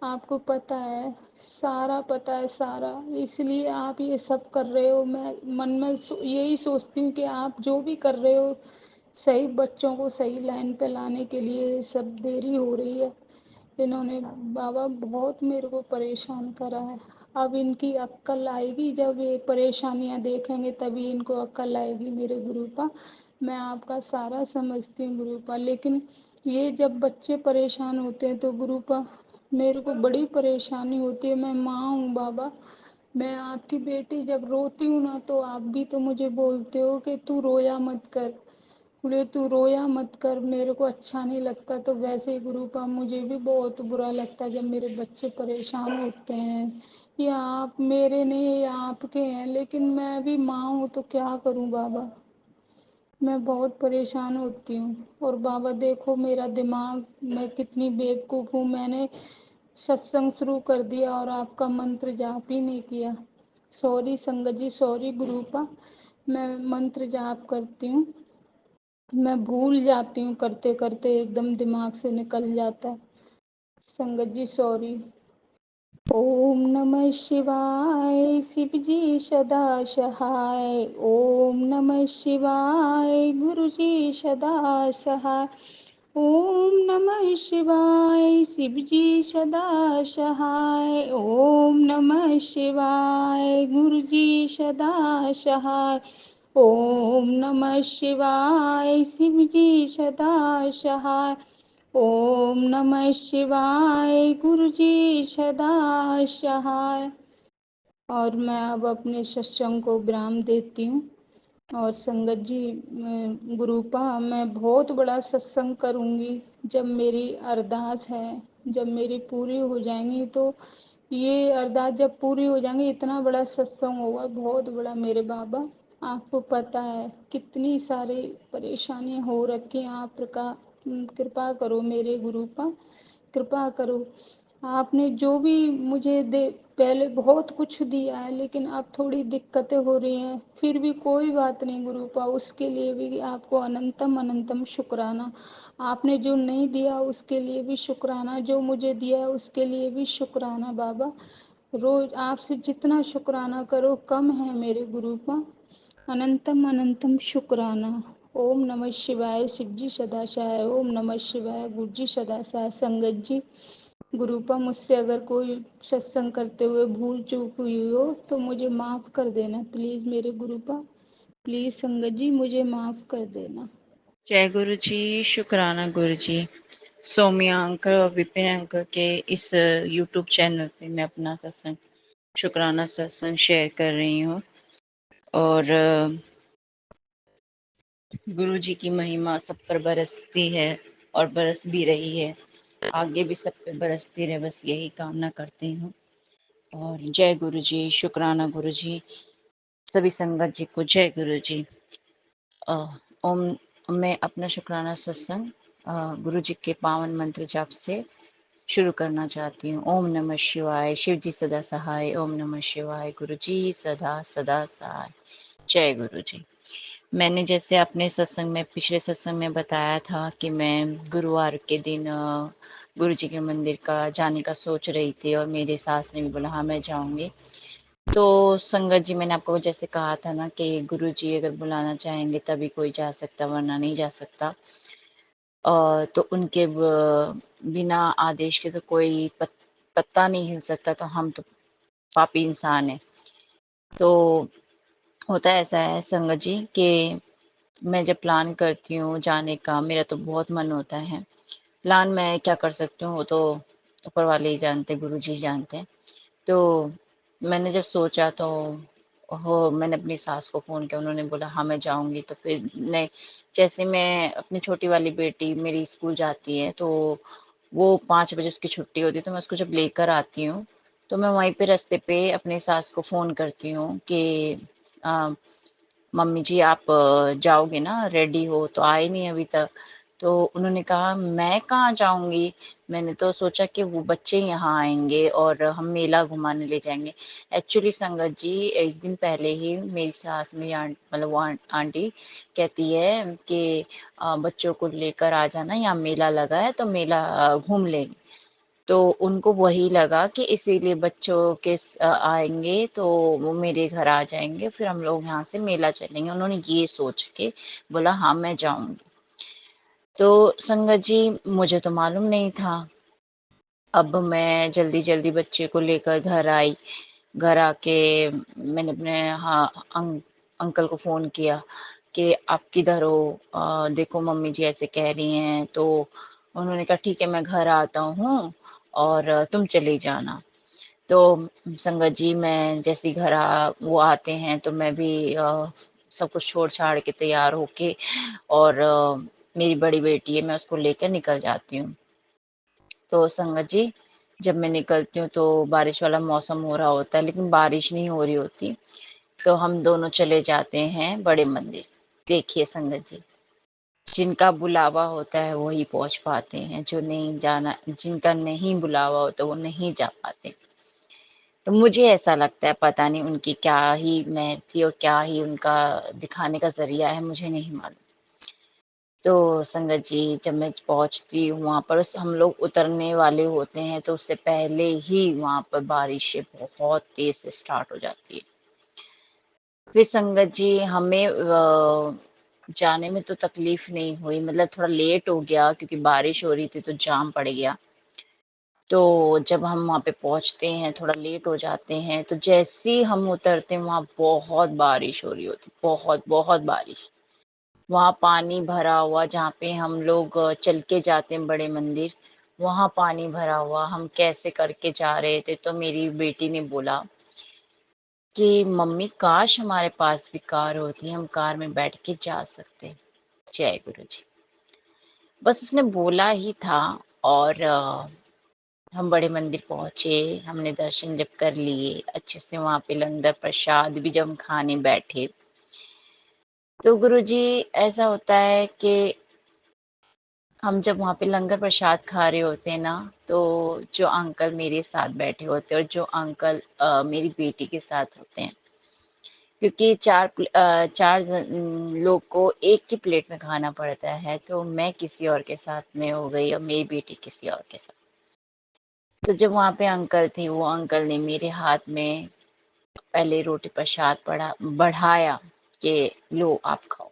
आपको पता है, सारा पता है सारा, इसलिए आप ये सब कर रहे हो। मैं मन में यही सोचती हूँ कि आप जो भी कर रहे हो सही बच्चों को सही लाइन पे लाने के लिए सब देरी हो रही है। इन्होंने बाबा बहुत मेरे को परेशान करा है। अब इनकी अक्ल आएगी, जब ये परेशानियां देखेंगे तभी इनको अक्ल आएगी मेरे गुरुपा। मैं आपका सारा समझती हूँ गुरुपा, लेकिन ये जब बच्चे परेशान होते हैं तो गुरुपा मेरे को बड़ी परेशानी होती है। मैं माँ हूँ बाबा, मैं आपकी बेटी जब रोती हूँ ना तो आप भी तो मुझे बोलते हो कि तू रोया मत कर, बोले तू रोया मत कर, मेरे को अच्छा नहीं लगता। तो वैसे ही गुरुपा मुझे भी बहुत बुरा लगता है जब मेरे बच्चे परेशान होते हैं, ये आप मेरे नहीं ये आपके हैं, लेकिन मैं भी माँ हूँ तो क्या करूँ बाबा, मैं बहुत परेशान होती हूँ। और बाबा देखो मेरा दिमाग, मैं कितनी बेवकूफ़ हूँ, मैंने सत्संग शुरू कर दिया और आपका मंत्र जाप ही नहीं किया। सॉरी संगत जी, सॉरी गुरुपा, मैं मंत्र जाप करती हूँ, मैं भूल जाती हूँ करते करते, एकदम दिमाग से निकल जाता है। संगत जी सॉरी। ओम नमः शिवाय, शिव जी सदा सहाय। ओम नमः शिवाय, गुरु जी सदा सहाय। ओम नमः शिवाय, शिव जी सदा सहाय। ओम नमः शिवाय, गुरु जी सदा सहाय। ओम नमः शिवाय, शिव जी सदा सहाय। ओम नमः शिवाय, गुरु जी सदा सहाय। और मैं अब अपने सत्संग को विराम देती हूँ। और संगत जी, गुरुपा मैं बहुत बड़ा सत्संग करूँगी, जब मेरी अरदास है, जब मेरी पूरी हो जाएंगी, तो ये अरदास जब पूरी हो जाएंगी इतना बड़ा सत्संग होगा, बहुत बड़ा मेरे बाबा। आपको पता है कितनी सारी परेशानियां हो रखी हैं, आप कृपा करो मेरे गुरुपा, कृपा करो। आपने जो भी मुझे दे पहले बहुत कुछ दिया है, लेकिन अब थोड़ी दिक्कतें हो रही हैं, फिर भी कोई बात नहीं गुरुपा, उसके लिए भी आपको अनंतम अनंतम शुक्राना। आपने जो नहीं दिया उसके लिए भी शुक्राना, जो मुझे दिया है उसके लिए भी शुक्राना बाबा। रोज आपसे जितना शुक्राना करो कम है मेरे गुरुपा, अनंतम अनंतम शुक्राना। ओम नमः शिवाय, शिव जी सदाशय। ओम नमः शिवाय, गुरु जी सदाशय। संगत जी, गुरुपा मुझसे अगर कोई सत्संग करते हुए भूल चूक हुई हो तो मुझे माफ़ कर देना प्लीज़ मेरे गुरुपा, प्लीज़ संगत जी मुझे माफ़ कर देना। जय गुरु जी, शुक्राना गुरु जी। सौम्या अंकल और विपिन अंकल के इस यूट्यूब चैनल पे मैं अपना सत्संग, शुक्राना सत्संग शेयर कर रही हूँ। और गुरु जी की महिमा सब पर बरसती है और बरस भी रही है, आगे भी सब पे बरसती रहे, बस यही कामना करती हूँ। और जय गुरु जी, शुक्राना गुरु जी, सभी संगत जी को जय गुरु जी। ओम। मैं अपना शुक्राना सत्संग गुरु जी के पावन मंत्र जाप से शुरू करना चाहती हूँ। ओम नमः शिवाय, शिव जी सदा सहाय। ओम नमः शिवाय, गुरु जी सदा सदा सहाय। जय गुरु जी। मैंने जैसे अपने सत्संग में, पिछले सत्संग में बताया था कि मैं गुरुवार के दिन गुरु जी के मंदिर का जाने का सोच रही थी, और मेरे सास ने भी बोला हाँ मैं जाऊंगी। तो संगत जी, मैंने आपको जैसे कहा था ना कि गुरु जी अगर बुलाना चाहेंगे तभी कोई जा सकता, वरना नहीं जा सकता। तो उनके बिना आदेश के तो कोई पत्ता नहीं हिल सकता, तो हम तो पापी इंसान हैं। तो होता ऐसा है संगत जी कि मैं जब प्लान करती हूँ जाने का, मेरा तो बहुत मन होता है। प्लान मैं क्या कर सकती हूँ, वो तो ऊपर वाले ही जानते हैं, गुरुजी ही जानते हैं। तो मैंने जब सोचा तो मैंने अपनी सास को फ़ोन किया, उन्होंने बोला हाँ, मैं जाऊँगी। तो फिर नहीं, जैसे मैं अपनी छोटी वाली बेटी मेरी स्कूल जाती है, तो वो 5 बजे उसकी छुट्टी होती है, तो मैं उसको जब लेकर आती हूँ, तो मैं वहीं पे रास्ते पे अपनी सास को फ़ोन करती हूँ कि अ, मम्मी जी आप जाओगे ना? रेडी हो? तो आए नहीं अभी तक। तो उन्होंने कहा मैं कहाँ जाऊँगी? मैंने तो सोचा कि वो बच्चे यहाँ आएँगे और हम मेला घुमाने ले जाएँगे। एक्चुअली संगत जी, 1 दिन पहले ही मेरी सास, मेरी मतलब वो आंटी कहती है कि बच्चों को लेकर आ जाना, यहाँ मेला लगा है तो मेला घूम लेंगे। तो उनको वही लगा कि इसीलिए बच्चों के आएँगे तो वो मेरे घर आ जाएँगे, फिर हम लोग यहाँ से मेला चलेंगे। उन्होंने ये सोच के बोला हाँ, मैं जाऊँगी। तो संगत जी, मुझे तो मालूम नहीं था। अब मैं जल्दी-जल्दी बच्चे को लेकर घर आई। घर आके मैंने अपने अंकल को फ़ोन किया कि आप किधर हो? देखो मम्मी जी ऐसे कह रही हैं। तो उन्होंने कहा ठीक है, मैं घर आता हूँ और तुम चली जाना। तो संगत जी, मैं जैसे ही वो आते हैं तो मैं भी सब कुछ छोड़-छाड़ के तैयार होके और मेरी बड़ी बेटी है, मैं उसको लेकर निकल जाती हूँ। तो संगत जी, जब मैं निकलती हूँ तो बारिश वाला मौसम हो रहा होता है, लेकिन बारिश नहीं हो रही होती। तो हम दोनों चले जाते हैं बड़े मंदिर। देखिए संगत जी, जिनका बुलावा होता है वही पहुँच पाते हैं, जो नहीं जाना, जिनका नहीं बुलावा होता वो नहीं जा पाते। तो मुझे ऐसा लगता है, पता नहीं उनकी क्या ही मेहर थी और क्या ही उनका दिखाने का ज़रिया है, मुझे नहीं मालूम। तो संगत जी, जब मैं पहुँचती हूँ वहाँ पर, हम लोग उतरने वाले होते हैं तो उससे पहले ही वहाँ पर बारिशें बहुत तेज़ से स्टार्ट हो जाती है। फिर संगत जी, हमें जाने में तो तकलीफ़ नहीं हुई, मतलब थोड़ा लेट हो गया क्योंकि बारिश हो रही थी तो जाम पड़ गया। तो जब हम वहाँ पे पहुँचते हैं, थोड़ा लेट हो जाते हैं, तो जैसे ही हम उतरते हैं वहाँ बहुत बारिश हो रही होती, बहुत, बहुत बारिश। वहाँ पानी भरा हुआ, जहाँ पे हम लोग चल के जाते हैं बड़े मंदिर, वहाँ पानी भरा हुआ। हम कैसे करके जा रहे थे, तो मेरी बेटी ने बोला कि मम्मी काश हमारे पास भी कार होती, हम कार में बैठ के जा सकते। जय गुरु जी। बस उसने बोला ही था और हम बड़े मंदिर पहुँचे, हमने दर्शन जब कर लिए, अच्छे से वहाँ पे लंगर प्रसाद भी जब हम खाने बैठे, तो गुरुजी ऐसा होता है कि हम जब वहाँ पे लंगर प्रसाद खा रहे होते हैं ना, तो जो अंकल मेरे साथ बैठे होते हैं और जो अंकल मेरी बेटी के साथ होते हैं, क्योंकि 4 लोग को एक ही प्लेट में खाना पड़ता है, तो मैं किसी और के साथ में हो गई और मेरी बेटी किसी और के साथ। तो जब वहाँ पे अंकल थे, वो अंकल ने मेरे हाथ में पहले रोटी प्रसाद बढ़ाया कि लो आप खाओ।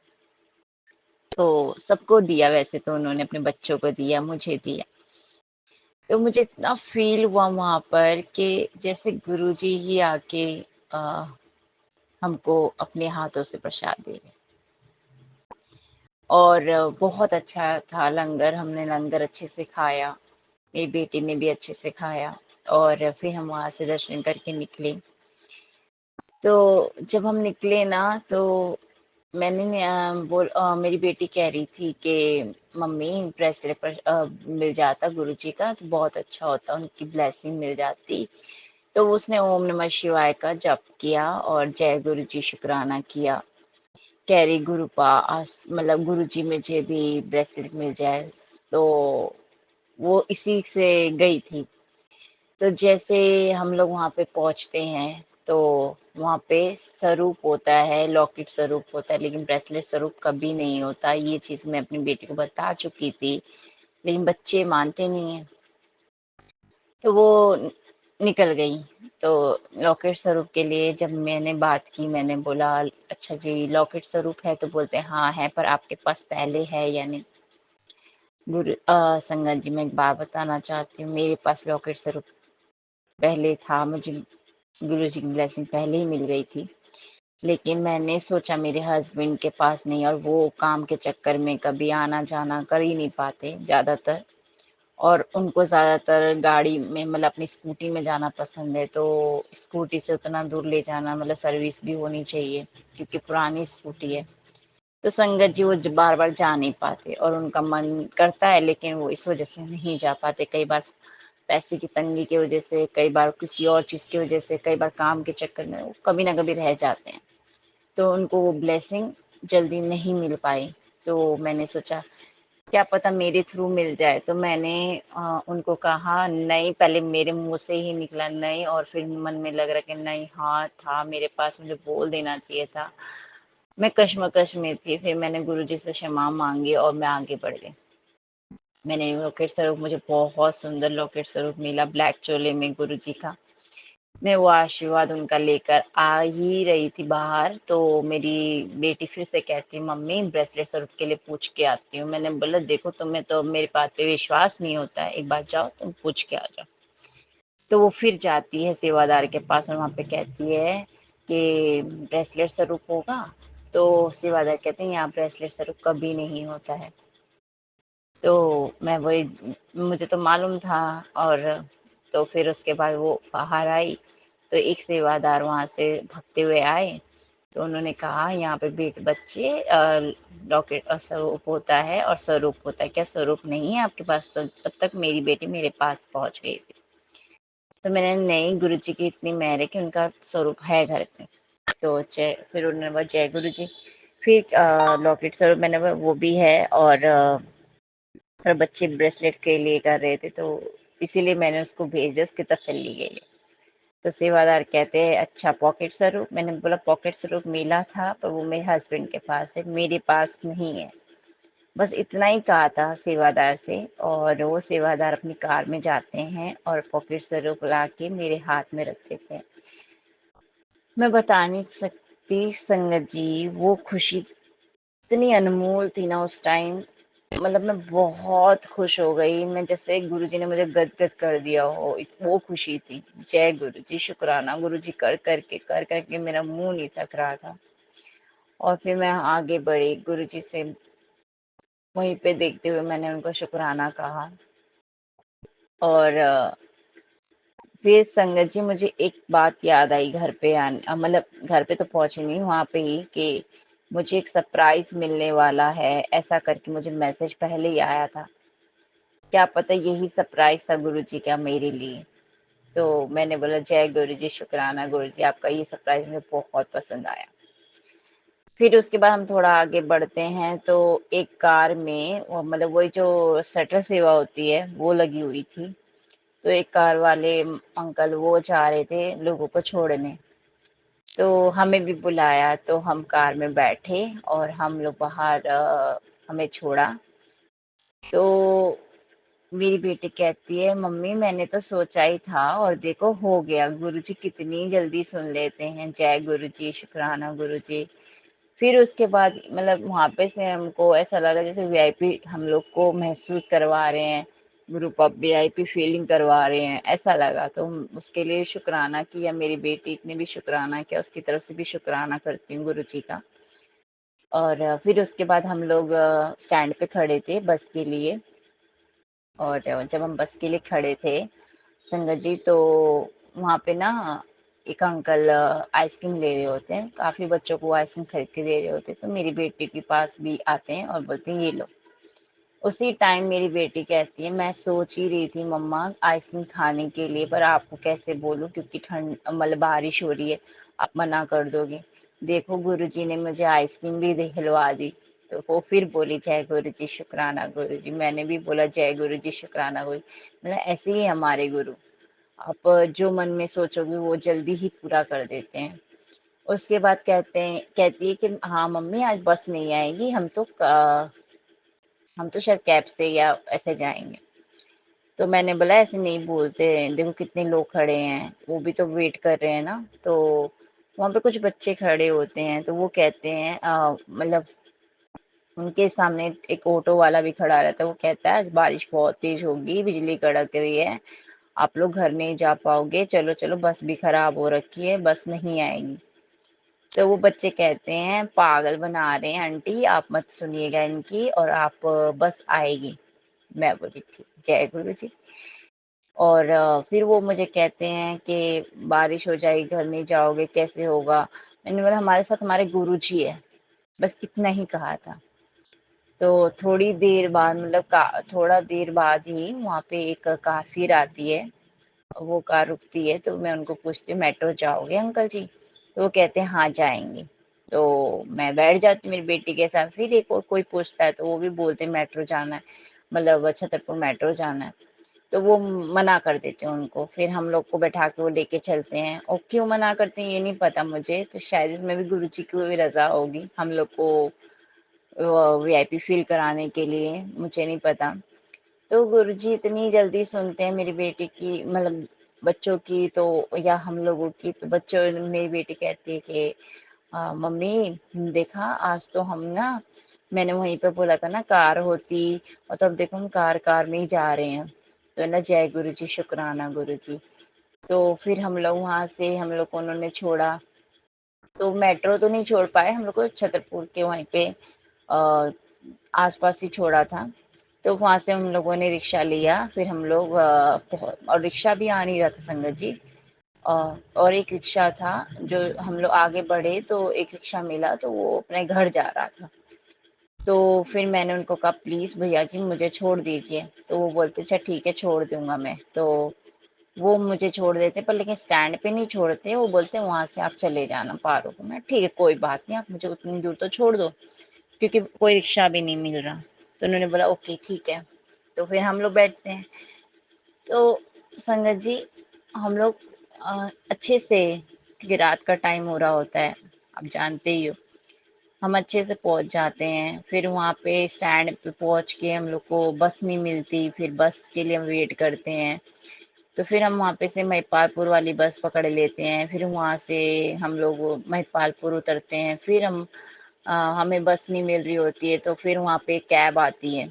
तो सबको दिया, वैसे तो उन्होंने अपने बच्चों को दिया, मुझे दिया। तो मुझे इतना फ़ील हुआ वहाँ पर कि जैसे गुरुजी ही आके अ, हमको अपने हाथों से प्रसाद दे रहे हैं। और बहुत अच्छा था लंगर, हमने लंगर अच्छे से खाया, मेरी बेटी ने भी अच्छे से खाया और फिर हम वहाँ से दर्शन करके निकले। तो जब हम निकले ना, तो मेरी बेटी कह रही थी कि मम्मी ब्रेसलेट पर मिल जाता गुरुजी का तो बहुत अच्छा होता, उनकी ब्लेसिंग मिल जाती। तो उसने ओम नमः शिवाय का जप किया और जय गुरु जी शुक्राना किया। कह रही मतलब गुरुजी मुझे भी ब्रेसलेट मिल जाए। तो वो इसी से गई थी। तो जैसे हम लोग वहाँ पे पहुँचते हैं, तो वहाँ पे स्वरूप होता है, लॉकेट स्वरूप होता है, लेकिन ब्रेसलेट स्वरूप कभी नहीं होता। ये चीज़ मैं अपनी बेटी को बता चुकी थी, लेकिन बच्चे मानते नहीं हैं। तो वो निकल गई। तो लॉकेट स्वरूप के लिए जब मैंने बात की, मैंने बोला अच्छा जी लॉकेट स्वरूप है? तो बोलते हैं हाँ है, पर आपके पास पहले है या नहीं? संगत जी, मैं एक बात बताना चाहती हूँ। मेरे पास लॉकेट स्वरूप पहले था, मुझे गुरुजी की ब्लेसिंग पहले ही मिल गई थी। लेकिन मैंने सोचा मेरे हस्बैंड के पास नहीं, और वो काम के चक्कर में कभी आना-जाना कर ही नहीं पाते ज़्यादातर, और उनको ज़्यादातर गाड़ी में मतलब अपनी स्कूटी में जाना पसंद है, तो स्कूटी से उतना दूर ले जाना मतलब सर्विस भी होनी चाहिए, क्योंकि पुरानी स्कूटी है। तो संगत जी वो बार-बार जा नहीं पाते, और उनका मन करता है लेकिन वो इस वज़ह से नहीं जा पाते। कई बार पैसे की तंगी की वज़ह से, कई बार किसी और चीज़ की वज़ह से, कई बार काम के चक्कर में वो कभी न कभी रह जाते हैं। तो उनको वो ब्लेसिंग जल्दी नहीं मिल पाई। तो मैंने सोचा क्या पता मेरे थ्रू मिल जाए, तो मैंने उनको कहा नहीं, पहले मेरे मुँह से ही निकला नहीं, और फिर मन में लग रहा कि नहीं, हाँ था मेरे पास, मुझे बोल देना चाहिए था। मैं कशमकश में थी, फिर मैंने गुरुजी से क्षमा माँगी और मैं आगे बढ़ गई। मैंने लॉकेट स्वरूप, मुझे बहुत सुंदर लॉकेट स्वरूप मिला ब्लैक चोले में गुरुजी का। मैं वो आशीर्वाद उनका लेकर आ ही रही थी बाहर, तो मेरी बेटी फिर से कहती है, मम्मी ब्रेसलेट स्वरूप के लिए पूछ के आती हूँ। मैंने बोला देखो, तुम्हें तो मेरी बात पे विश्वास नहीं होता है, एक बार जाओ तुम पूछ के आ जाओ। तो वो फिर जाती है सेवादार के पास और वहाँ पे कहती है कि ब्रेसलेट स्वरूप होगा? तो सेवादार कहते हैं यहाँ ब्रेसलेट स्वरूप कभी नहीं होता है। तो मैं वही, मुझे तो मालूम था, और तो फिर उसके बाद वो बाहर आई, तो एक सेवादार वहाँ से भागते हुए आए, तो उन्होंने कहा यहाँ पे बच्चे लॉकेट स्वरूप होता है और स्वरूप होता है, क्या स्वरूप नहीं है आपके पास? तो तब तक मेरी बेटी मेरे पास पहुँच गई थी। तो मैंने नहीं, गुरुजी की इतनी मेहर है कि उनका स्वरूप है घर पे। तो जय, फिर उन्होंने बोला जय गुरुजी। फिर लॉकेट स्वरूप मैंने बोला वो भी है, और बच्चे ब्रेसलेट के लिए कर रहे थे, तो इसीलिए मैंने उसको भेज दिया उसकी तसल्ली के लिए। तो सेवादार कहते हैं अच्छा पॉकेट स्वरूप? मैंने बोला पॉकेट स्वरूप मिला था, पर वो मेरे हस्बैंड के पास है, मेरे पास नहीं है। बस इतना ही कहा था सेवादार से, और वो सेवादार अपनी कार में जाते हैं और पॉकेट स्वरूप ला के मेरे हाथ में रख देते हैं। मैं बता नहीं सकती संगत जी, वो खुशी इतनी अनमोल थी ना उस टाइम, मतलब मैं बहुत खुश हो गई, मैं जैसे गुरुजी ने मुझे गदगद कर दिया हो, वो खुशी थी। जय गुरुजी, शुक्राना गुरुजी, कर करके मेरा मुंह नहीं थक रहा था। और फिर मैं आगे बढ़ी गुरुजी से, वहीं पे देखते हुए मैंने उनको शुक्राना कहा। और फिर संगत जी मुझे एक बात याद आई घर पे मतलब घर पे तो पहुंची नहीं, वहां पे ही, कि मुझे एक सरप्राइज मिलने वाला है, ऐसा करके मुझे मैसेज पहले ही आया था। क्या पता यही सरप्राइज़ था गुरुजी का मेरे लिए। तो मैंने बोला जय गुरुजी, शुक्राना गुरुजी, आपका ये सरप्राइज़ मुझे बहुत पसंद आया। फिर उसके बाद हम थोड़ा आगे बढ़ते हैं, तो एक कार में वो मतलब वही जो शटर सेवा होती है वो लगी हुई थी। तो एक कार वाले अंकल वो जा रहे थे लोगों को छोड़ने। तो हमें भी बुलाया, तो हम कार में बैठे और हम लोग बाहर हमें छोड़ा। तो मेरी बेटी कहती है मम्मी मैंने तो सोचा ही था और देखो हो गया, गुरुजी कितनी जल्दी सुन लेते हैं, जय गुरुजी, शुक्राना गुरुजी। फिर उसके बाद मतलब वहां पे से हमको ऐसा लगा जैसे वीआईपी हम लोग को महसूस करवा रहे हैं, ग्रुप ऑफ वीआईपी फीलिंग करवा रहे हैं, ऐसा लगा। तो उसके लिए शुक्राना किया, मेरी बेटी ने भी शुक्राना किया, उसकी तरफ से भी शुक्राना करती हूँ गुरुजी का। और फिर उसके बाद हम लोग स्टैंड पे खड़े थे बस के लिए, और जब हम बस के लिए खड़े थे संगत जी, तो वहाँ पे ना एक अंकल आइसक्रीम ले रहे होते हैं, काफ़ी बच्चों को आइसक्रीम खरीद के दे रहे होते हैं, तो मेरी बेटी के पास भी आते हैं और बोलते हैं ये लो। उसी टाइम मेरी बेटी कहती है मैं सोच ही रही थी मम्मा आइसक्रीम खाने के लिए, पर आपको कैसे बोलूं क्योंकि ठंड मतलब बारिश हो रही है, आप मना कर दोगे। देखो गुरुजी ने मुझे आइसक्रीम भी दिलवा दी। तो वो फिर बोली जय गुरुजी, शुक्राना गुरुजी। मैंने भी बोला जय गुरुजी, शुक्राना गुरु। मतलब ऐसे ही हमारे गुरु, आप जो मन में सोचोगे वो जल्दी ही पूरा कर देते हैं। उसके बाद कहती है कि हाँ मम्मी आज बस नहीं आएगी, हम तो शायद कैब से या ऐसे जाएँगे। तो मैंने बोला ऐसे नहीं बोलते, देखो कितने लोग खड़े हैं, वो भी तो वेट कर रहे हैं ना। तो वहाँ पे कुछ बच्चे खड़े होते हैं, तो वो कहते हैं मतलब उनके सामने एक ऑटो वाला भी खड़ा रहता है, वो कहता है आज बारिश बहुत तेज होगी, बिजली कड़क रही है, आप लोग घर नहीं जा पाओगे, चलो चलो बस भी खराब हो रखी है, बस नहीं आएगी। तो वो बच्चे कहते हैं पागल बना रहे हैं आंटी, आप मत सुनिएगा इनकी, और आप बस आएगी। मैं बोली ठीक, जय गुरु जी। और फिर वो मुझे कहते हैं कि बारिश हो जाएगी, घर नहीं जाओगे, कैसे होगा? मैंने बोला हमारे साथ हमारे गुरु जी है, बस इतना ही कहा था। तो थोड़ी देर बाद मतलब थोड़ा देर बाद ही वहाँ पे एक कार फिर आती है, वो कार रुकती है, तो मैं उनको पूछती हूँ मेट्रो जाओगे अंकल जी? तो वो कहते हैं हाँ जाएंगे। तो मैं बैठ जाती हूँ मेरी बेटी के साथ, फिर एक और कोई पूछता है तो वो भी बोलते हैं मेट्रो जाना है, मतलब छतरपुर मेट्रो जाना है। तो वो मना कर देते हैं उनको, फिर हम लोग को बैठा के वो लेके चलते हैं, और क्यों मना करते हैं ये नहीं पता मुझे, तो शायद इसमें भी गुरु जी की कोई रजा होगी हम लोग को वीआईपी फील कराने के लिए, मुझे नहीं पता। तो गुरुजी इतनी जल्दी सुनते हैं मेरी बेटी की, मतलब बच्चों की तो, या हम लोगों की, तो बच्चों मेरी बेटी कहती है कि मम्मी देखा आज तो हम ना, मैंने वहीं पे बोला था ना कार होती, और तब देखो हम कार कार में ही जा रहे हैं। तो ना जय गुरु जी, शुक्राना गुरु जी। तो फिर हम लोग वहां से, हम लोग को उन्होंने छोड़ा, तो मेट्रो तो नहीं छोड़ पाए, हम लोग को छतरपुर के वहीं पे अ, आस-पास ही छोड़ा था। तो वहाँ से हम लोगों ने रिक्शा लिया, फिर हम लोग और रिक्शा भी आ नहीं रहा था संगत जी। और एक रिक्शा था, जो हम लोग आगे बढ़े तो एक रिक्शा मिला, तो वो अपने घर जा रहा था। तो फिर मैंने उनको कहा प्लीज़ भैया जी मुझे छोड़ दीजिए, तो वो बोलते अच्छा ठीक है छोड़ दूँगा मैं। तो वो मुझे छोड़ देते, पर लेकिन स्टैंड पे नहीं छोड़ते, वो बोलते वहाँ से आप चले जाना पारो को। मैं ठीक है कोई बात नहीं, आप मुझे उतनी दूर तो छोड़ दो, क्योंकि कोई रिक्शा भी नहीं मिल रहा। तो उन्होंने बोला ओके ठीक है, तो फिर हम लोग बैठते हैं। तो संगत जी हम लोग अच्छे से, क्योंकि रात का टाइम हो रहा होता है, आप जानते ही हो, हम अच्छे से पहुँच जाते हैं। फिर वहाँ पे स्टैंड पे पहुँच के हम लोग को बस नहीं मिलती, फिर बस के लिए हम वेट करते हैं। तो फिर हम वहाँ पे से महिपालपुर वाली बस पकड़ लेते हैं, फिर वहाँ से हम लोग महिपालपुर उतरते हैं, फिर हमें बस नहीं मिल रही होती है, तो फिर वहाँ पे कैब आती है।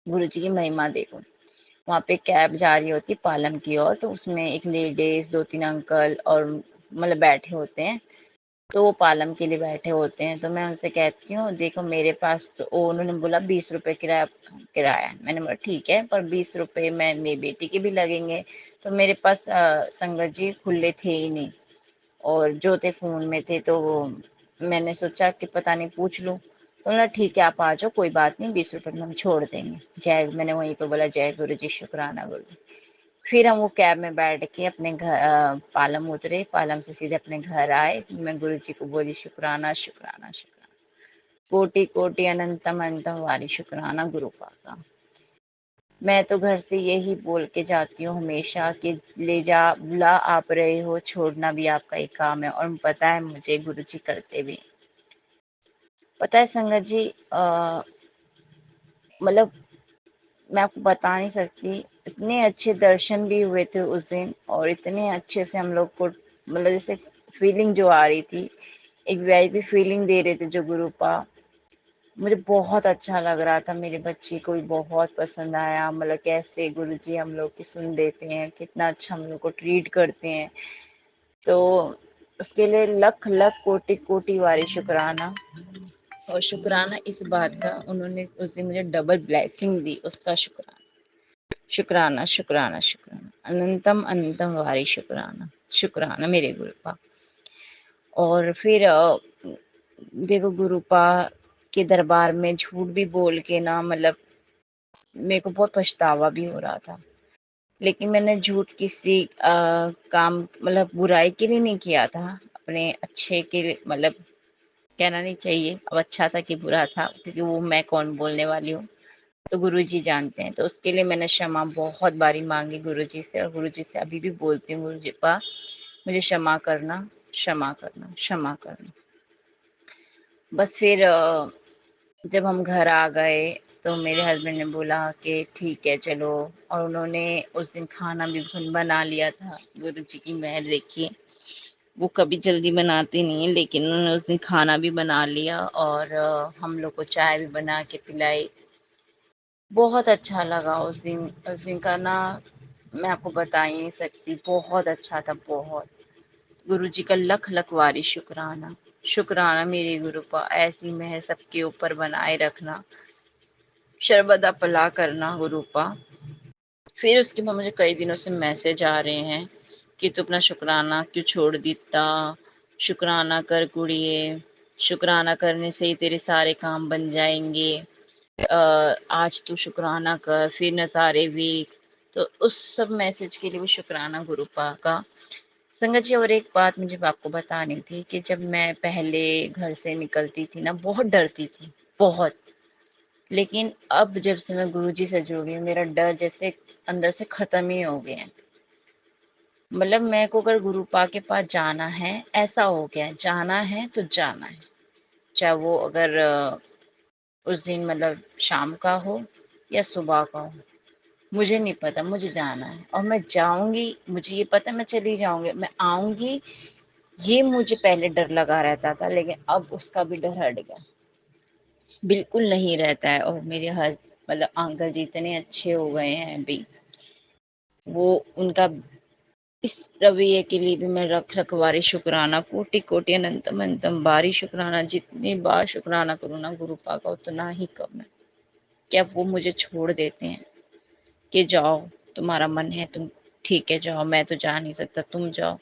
गुरु जी की महिमा देखो, वहाँ पे कैब जा रही होती है पालम की ओर, तो उसमें एक लेडीज 2-3 अंकल और मतलब बैठे होते हैं, तो वो पालम के लिए बैठे होते हैं। तो मैं उनसे कहती हूँ देखो मेरे पास तो, उन्होंने बोला 20 रुपए किराया किराया। मैंने बोला ठीक है, पर 20 रुपए मैं मेरी बेटी के भी लगेंगे। तो मेरे पास संगत जी खुले थे ही नहीं, और जो थे फ़ोन में थे, तो वो मैंने सोचा कि पता नहीं पूछ लूँ। तो बोला ठीक है आप आ जाओ, कोई बात नहीं, 20 रुपए में हम छोड़ देंगे। मैंने वहीं पे बोला जय गुरु जी, शुक्राना गुरु जी। फिर हम वो कैब में बैठ के अपने पालम उतरे, पालम से सीधे अपने घर आए। मैं गुरु जी को बोली शुक्राना, शुक्राना, शुक्राना। कोटि कोटि अनंतम अनंतम वारी शुक्राना गुरु पाका। मैं तो घर से यही बोल के जाती हूँ हमेशा कि ला आप रहे हो, छोड़ना भी आपका ही काम है, और पता है मुझे गुरु जी करते भी। पता है संगत जी मतलब मैं आपको बता नहीं सकती, इतने अच्छे दर्शन भी हुए थे उस दिन, और इतने अच्छे से हम लोग को मतलब जैसे फीलिंग जो आ रही थी, एक वीआईपी फीलिंग दे रहे थे जो गुरुपा, मुझे बहुत अच्छा लग रहा था। मेरे बच्चे को भी बहुत पसंद आया, मतलब कैसे गुरुजी हम लोग की सुन देते हैं, कितना अच्छा हम लोग को ट्रीट करते हैं। तो उसके लिए लख लख कोटि कोटि वारी शुक्राना। और शुक्राना इस बात का, उन्होंने उस दिन मुझे डबल ब्लेसिंग दी, उसका शुक्राना, शुक्राना, शुक्राना, शुक्राना, अनंतम अनंतम वारी शुक्राना, शुक्राना मेरे गुरुपा। और फिर देखो गुरुपा के दरबार में झूठ भी बोल के ना, मतलब मेरे को बहुत पछतावा भी हो रहा था, लेकिन मैंने झूठ किसी काम मतलब बुराई के लिए नहीं किया था, अपने अच्छे के लिए, मतलब कहना नहीं चाहिए अब अच्छा था कि बुरा था, क्योंकि वो मैं कौन बोलने वाली हूँ, तो गुरुजी जानते हैं। तो उसके लिए मैंने क्षमा बहुत बारी मांगी गुरुजी से, और गुरुजी से अभी भी बोलती हूँ गुरुजी पा मुझे क्षमा करना, क्षमा करना, क्षमा करना। बस फिर जब हम घर आ गए, तो मेरे हस्बैंड ने बोला कि ठीक है चलो, और उन्होंने उस दिन खाना भी बना लिया था, गुरु जी की मेहर देखिए। वो कभी जल्दी बनाती नहीं है, लेकिन उन्होंने उस दिन खाना भी बना लिया और हम लोग को चाय भी बना के पिलाई। बहुत अच्छा लगा उस दिन का ना, मैं आपको बता ही नहीं सकती, बहुत अच्छा था बहुत। गुरु जी का लख लख वारी शुक्राना। शुक्राना मेरे गुरु पा, ऐसी मेहर सबके ऊपर बनाए रखना, सर्वदा भला करना गुरु पा। फिर उसके बाद मुझे कई दिनों से मैसेज आ रहे हैं कि तू अपना शुक्राना क्यों छोड़ दिता, शुक्राना कर कुड़िए, शुक्राना करने से ही तेरे सारे काम बन जाएंगे। आज तू शुक्राना कर, फिर नज़ारे वेख। तो उस सब मैसेज के लिए भी शुक्राना गुरुपा का। संगत जी, और एक बात मुझे आपको बतानी थी कि जब मैं पहले घर से निकलती थी ना, बहुत डरती थी, बहुत। लेकिन अब जब से मैं गुरुजी से जुड़ी हूँ, मेरा डर जैसे अंदर से खत्म ही हो गया है। मतलब मेरे को अगर गुरुपा के पास जाना है, ऐसा हो गया है, जाना है तो जाना है। चाहे वो अगर उस दिन मतलब शाम का हो या सुबह का हो, मुझे नहीं पता, मुझे जाना है और मैं जाऊंगी। मुझे ये पता है मैं चली जाऊंगी, मैं आऊंगी। ये मुझे पहले डर लगा रहता था, लेकिन अब उसका भी डर हट गया, बिल्कुल नहीं रहता है। और मेरे मतलब अंकल जी इतने अच्छे हो गए हैं अभी, वो उनका इस रवैये के लिए भी मैं रख रखवारी शुक्राना, कोटि कोटि अनंतम अनंतम बारी शुक्राना। जितनी बार शुक्राना करूँ ना गुरुपा का, उतना ही कम है। क्या वो मुझे छोड़ देते हैं कि जाओ, तुम्हारा मन है, तुम ठीक है जाओ, मैं तो जा नहीं सकता, तुम जाओ।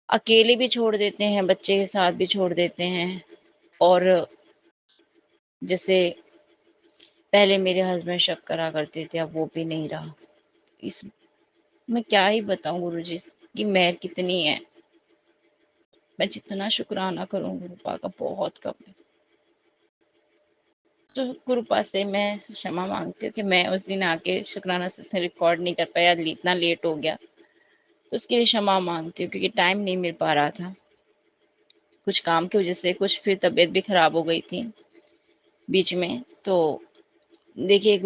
अकेले भी छोड़ देते हैं, बच्चे के साथ भी छोड़ देते हैं। और जैसे पहले मेरे हस्बैंड शक करा करते थे, अब वो भी नहीं रहा। इस मैं क्या ही बताऊं गुरुजी की मेहर कितनी है। मैं जितना शुक्राना करूं गुरुपा का, बहुत कम है। तो गुरुपा से मैं क्षमा मांगती हूँ कि मैं उस दिन आके शुक्राना से रिकॉर्ड नहीं कर पाया, इतना लेट हो गया, तो उसके लिए क्षमा मांगती हूँ, क्योंकि टाइम नहीं मिल पा रहा था कुछ काम की वजह से। कुछ फिर तबीयत भी खराब हो गई थी बीच में। तो देखिए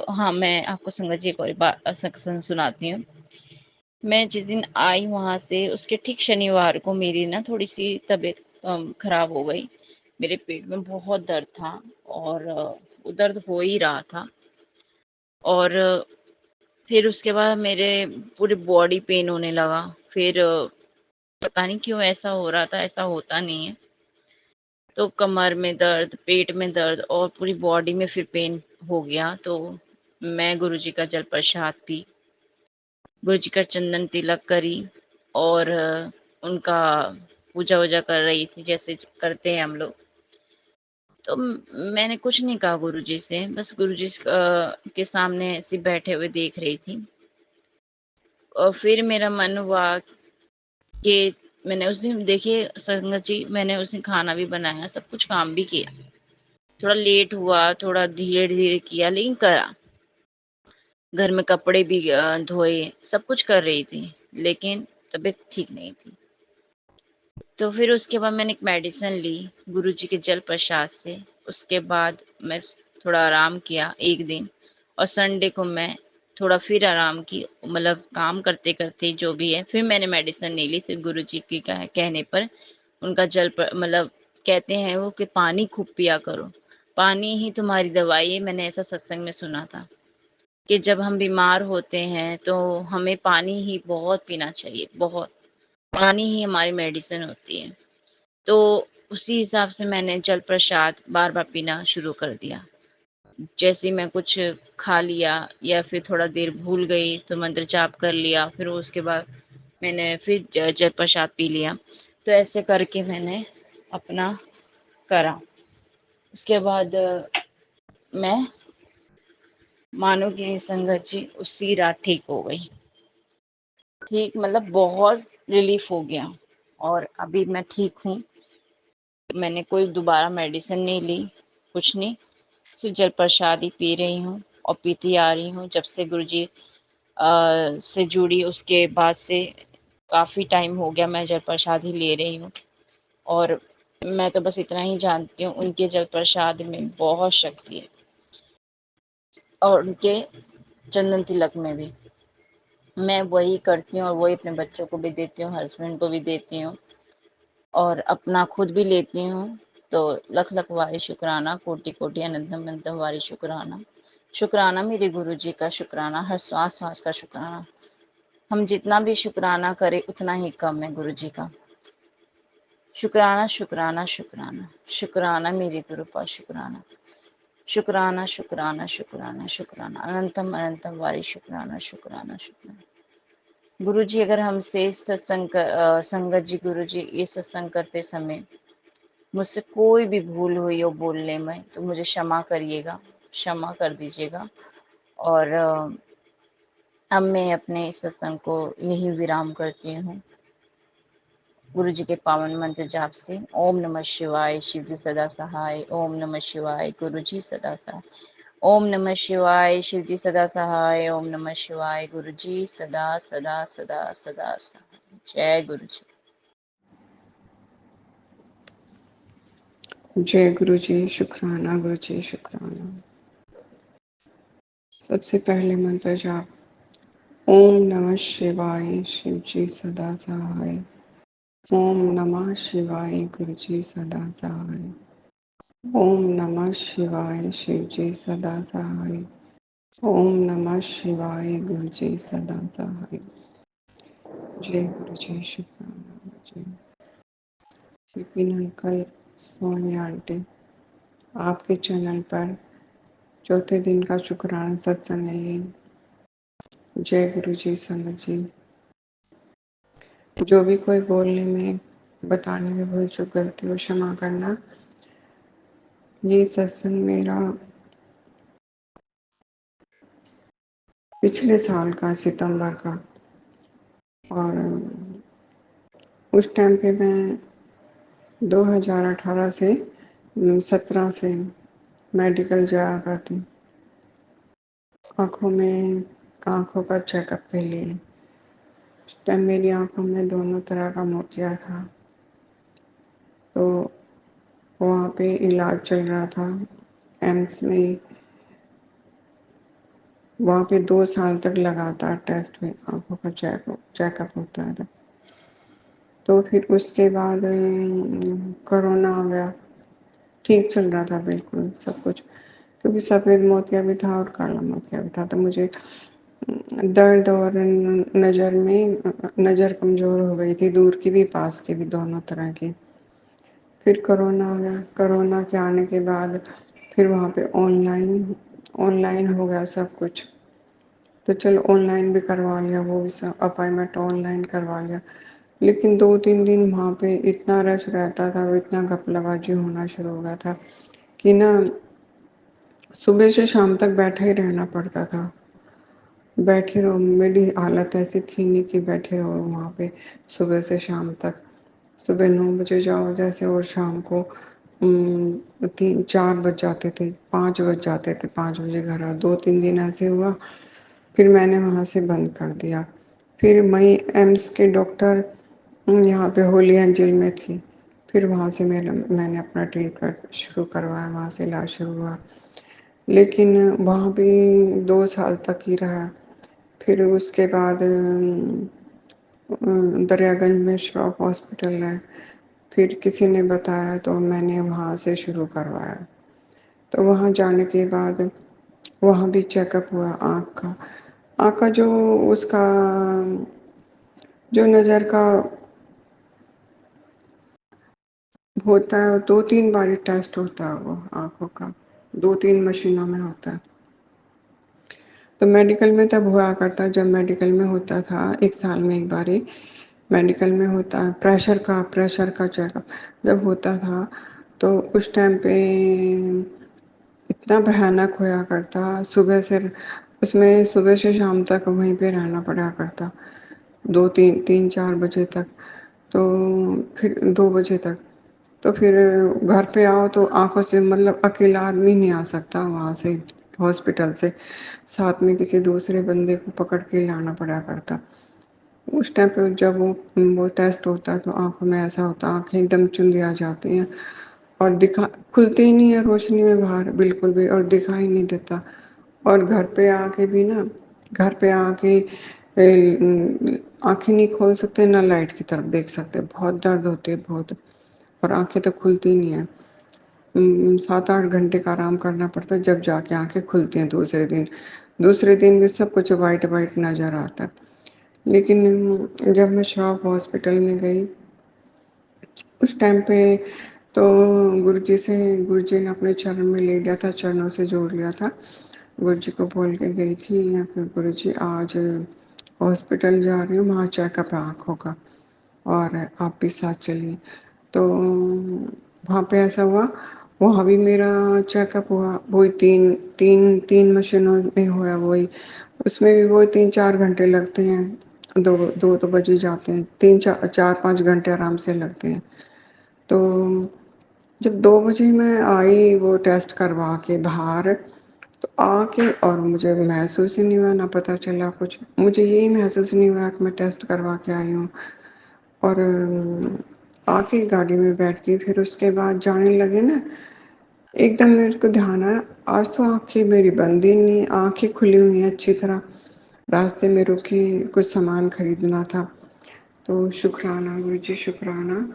हाँ, मैं आपको संगत जी एक और बात सुनाती हूँ। मैं जिस दिन आई वहां से, उसके ठीक शनिवार को मेरी ना थोड़ी सी तबीयत खराब हो गई। मेरे पेट में बहुत दर्द था और वो दर्द हो ही रहा था। और फिर उसके बाद मेरे पूरे बॉडी पेन होने लगा। फिर पता नहीं क्यों ऐसा हो रहा था, ऐसा होता नहीं है। तो कमर में दर्द, पेट में दर्द और पूरी बॉडी में फिर पेन हो गया। तो मैं गुरुजी का जल प्रसाद पी, गुरुजी का चंदन तिलक करी और उनका पूजा वूजा कर रही थी, जैसे करते हैं हम लोग। तो मैंने कुछ नहीं कहा गुरुजी से, बस गुरुजी के सामने ऐसे बैठे हुए देख रही थी। और फिर मेरा मन हुआ कि मैंने उस दिन, देखिए संगत जी, मैंने उस दिन खाना भी बनाया, सब कुछ काम भी किया। थोड़ा लेट हुआ, थोड़ा धीरे धीरे किया, लेकिन करा। घर में कपड़े भी धोए, सब कुछ कर रही थी, लेकिन तबीयत ठीक नहीं थी। तो फिर उसके बाद मैंने एक मेडिसिन ली गुरुजी के जल प्रसाद से। उसके बाद मैं थोड़ा आराम किया एक दिन, और संडे को मैं थोड़ा फिर आराम की, मतलब काम करते करते जो भी है। फिर मैंने मेडिसिन नहीं ली, सिर्फ गुरुजी की कहने पर। उनका मतलब कहते हैं वो कि पानी खूब पिया करो, पानी ही तुम्हारी दवाई है। मैंने ऐसा सत्संग में सुना था कि जब हम बीमार होते हैं तो हमें पानी ही बहुत पीना चाहिए, बहुत। पानी ही हमारी मेडिसिन होती है। तो उसी हिसाब से मैंने जल प्रसाद बार बार पीना शुरू कर दिया। जैसे ही मैं कुछ खा लिया या फिर थोड़ा देर भूल गई तो मंत्र जाप कर लिया, फिर उसके बाद मैंने फिर जल प्रसाद पी लिया। तो ऐसे करके मैंने अपना करा। उसके बाद मैं मानो कि संगत जी उसी रात ठीक हो गई। ठीक मतलब बहुत रिलीफ हो गया, और अभी मैं ठीक हूँ। मैंने कोई दोबारा मेडिसिन नहीं ली, कुछ नहीं, सिर्फ जल प्रसाद ही पी रही हूँ और पीती आ रही हूँ जब से गुरुजी से जुड़ी। उसके बाद से काफ़ी टाइम हो गया मैं जल प्रसाद ही ले रही हूँ। और मैं तो बस इतना ही जानती हूँ, उनके जल प्रसाद में बहुत शक्ति है, और उनके चंदन तिलक में भी। मैं वही करती हूँ और वही अपने बच्चों को भी देती हूँ, हस्बैंड को भी देती हूँ और अपना खुद भी लेती हूँ। तो लख लख वारी शुक्राना, कोटि कोटि अनंतम अनंतम वारी शुक्राना। शुक्राना मेरे गुरु जी का, शुक्राना हर श्वास श्वास का शुक्राना। हम जितना भी शुक्राना करें उतना ही कम है गुरु जी का। शुक्राना शुक्राना शुक्राना, शुक्राना मेरे गुरु का, शुक्राना शुक्राना शुक्राना शुक्राना शुक्राना, अनंतम अनंतम वारी शुक्राना शुक्राना शुक्राना। गुरु जी अगर हमसे संगत जी, गुरु जी ये सत्संग करते समय मुझसे कोई भी भूल हुई हो बोलने में तो मुझे क्षमा करिएगा, क्षमा कर दीजिएगा। और अब मैं अपने इस सत्संग को यही विराम करती हूँ गुरु जी के पावन मंत्र जाप से। ओम नमः शिवाय, शिव जी सदा सहाय। ओम नमः शिवाय, गुरु जी सदा सहाय। ओम नमः शिवाय, शिव जी सदा सहाय। ओम नमः शिवाय, गुरु जी सदा सदा सदा सदा सहाय। जय गुरु जी। जय गुरु जी, शुक्राना गुरु जी, शुक्राना। सबसे पहले मंत्र जाप। ओम नमः शिवाय, शिव जी सदा सहाय। ओम नमः शिवाय, गुरु जी सदा सहाय। ओम नमः शिवाय, शिव जी सदा सहाय। ओम नमः शिवाय, गुरु जी सदा सहाय। जय गुरु जी, शुक्राना गुरु जी। विपिन अंकल, सोनिया आंटी, आपके चैनल पर चौथे दिन का शुक्राना सत्संग है ये। जय गुरु जी, संगत जी। जो भी कोई बोलने में, बताने में भूल चूक गलती हो क्षमा करना। ये सत्संग मेरा पिछले साल का, सितंबर का, और उस टाइम पे मैं 2018 से 17 से मेडिकल जाया करती, आँखों का चेकअप के लिए। उस टाइम मेरी आँखों में दोनों तरह का मोतिया था, तो वहाँ पे इलाज चल रहा था एम्स में। वहाँ पे 2 साल तक लगातार टेस्ट में आँखों का चेकअप होता था। तो फिर उसके बाद कोरोना आ गया। ठीक चल रहा था बिल्कुल सब कुछ, क्योंकि सफ़ेद मोतिया भी था और काला मोतिया भी था। तो मुझे दर्द और नज़र कमज़ोर हो गई थी, दूर की भी पास की भी, दोनों तरह की। फिर कोरोना आ गया। कोरोना के आने के बाद फिर वहाँ पे ऑनलाइन हो गया सब कुछ। तो चलो ऑनलाइन भी करवा लिया, वो भी सब अपॉइंटमेंट ऑनलाइन करवा लिया। लेकिन 2-3 दिन वहाँ पे इतना रश रहता था और इतना घपलाबाजी होना शुरू हो गया था कि ना सुबह से शाम तक बैठे ही रहना पड़ता था। बैठे रहो, मेरी हालत ऐसी थी नहीं कि बैठे रहो वहाँ पे सुबह से शाम तक। सुबह 9 बजे जाओ जैसे, और शाम को 4 बज जाते थे, 5 बज जाते थे, 5 बजे घर आओ। 2-3 दिन ऐसे हुआ, फिर मैंने वहाँ से बंद कर दिया। फिर मई एम्स के डॉक्टर यहाँ पे होली एंजल में थी, फिर वहाँ से मैंने अपना ट्रीटमेंट शुरू करवाया, वहाँ से इलाज शुरू हुआ। लेकिन वहाँ भी 2 साल तक ही रहा। फिर उसके बाद दरियागंज में श्रॉफ हॉस्पिटल है, फिर किसी ने बताया तो मैंने वहाँ से शुरू करवाया। तो वहाँ जाने के बाद वहाँ भी चेकअप हुआ आँख का उसका जो नज़र का होता है, 2-3 बारी टेस्ट होता है वो आँखों का, 2-3 मशीनों में होता है। तो मेडिकल में तब हुआ करता, जब मेडिकल में होता था 1 साल में 1 बारी मेडिकल में होता है प्रेशर का चेकअप जब होता था। तो उस टाइम पे इतना भयानक होया करता, सुबह से शाम तक वहीं पे रहना पड़ा करता, 2-3-4 बजे तक, तो फिर 2 बजे तक। तो फिर घर पे आओ तो आँखों से, मतलब अकेला आदमी नहीं आ सकता वहाँ से हॉस्पिटल से, साथ में किसी दूसरे बंदे को पकड़ के लाना पड़ा करता। उस टाइम पे जब वो टेस्ट होता है तो आँखों में ऐसा होता है, आँखें एकदम चुंधी आ जाती हैं और दिखा खुलती ही नहीं है रोशनी में बाहर बिल्कुल भी, और दिखाई नहीं देता। और घर पे आके आँखें नहीं खोल सकते, ना लाइट की तरफ देख सकते, बहुत दर्द होती है बहुत, और आँखें तो खुलती नहीं है। 7-8 घंटे का आराम करना पड़ता है, जब जाके आँखें खुलती हैं दूसरे दिन। दूसरे दिन भी सब कुछ व्हाइट-व्हाइट नज़र आता है। लेकिन जब मैं श्रॉफ हॉस्पिटल में गई, उस टाइम पे तो गुरुजी ने अपने चरण में ले लिया था, चरणों से जोड़ लिया था। गुरुजी को बोल के गई थी कि गुरुजी आज हॉस्पिटल जा रही हूँ, वहाँ चेकअप है आँखों का, और आप भी साथ चलिए। तो वहाँ पे ऐसा हुआ, वहाँ भी मेरा चेकअप हुआ, वही तीन मशीनों में हुआ वही, उसमें भी वही 3-4 घंटे लगते हैं, 2 तो बज ही जाते हैं, 3-4-5 घंटे आराम से लगते हैं। तो जब 2 बजे मैं आई वो टेस्ट करवा के बाहर, तो आके और मुझे महसूस ही नहीं हुआ, ना पता चला कुछ। मुझे यही महसूस नहीं हुआ कि मैं टेस्ट करवा के आई हूँ। और आके गाड़ी में बैठ के फिर उसके बाद जाने लगे ना, एकदम मेरे को ध्यान आया, आज तो आँखें मेरी बंद ही नहीं, आँखें खुली हुई हैं अच्छी तरह। रास्ते में रुकी, कुछ सामान खरीदना था। तो शुक्राना गुरुजी, शुक्राना,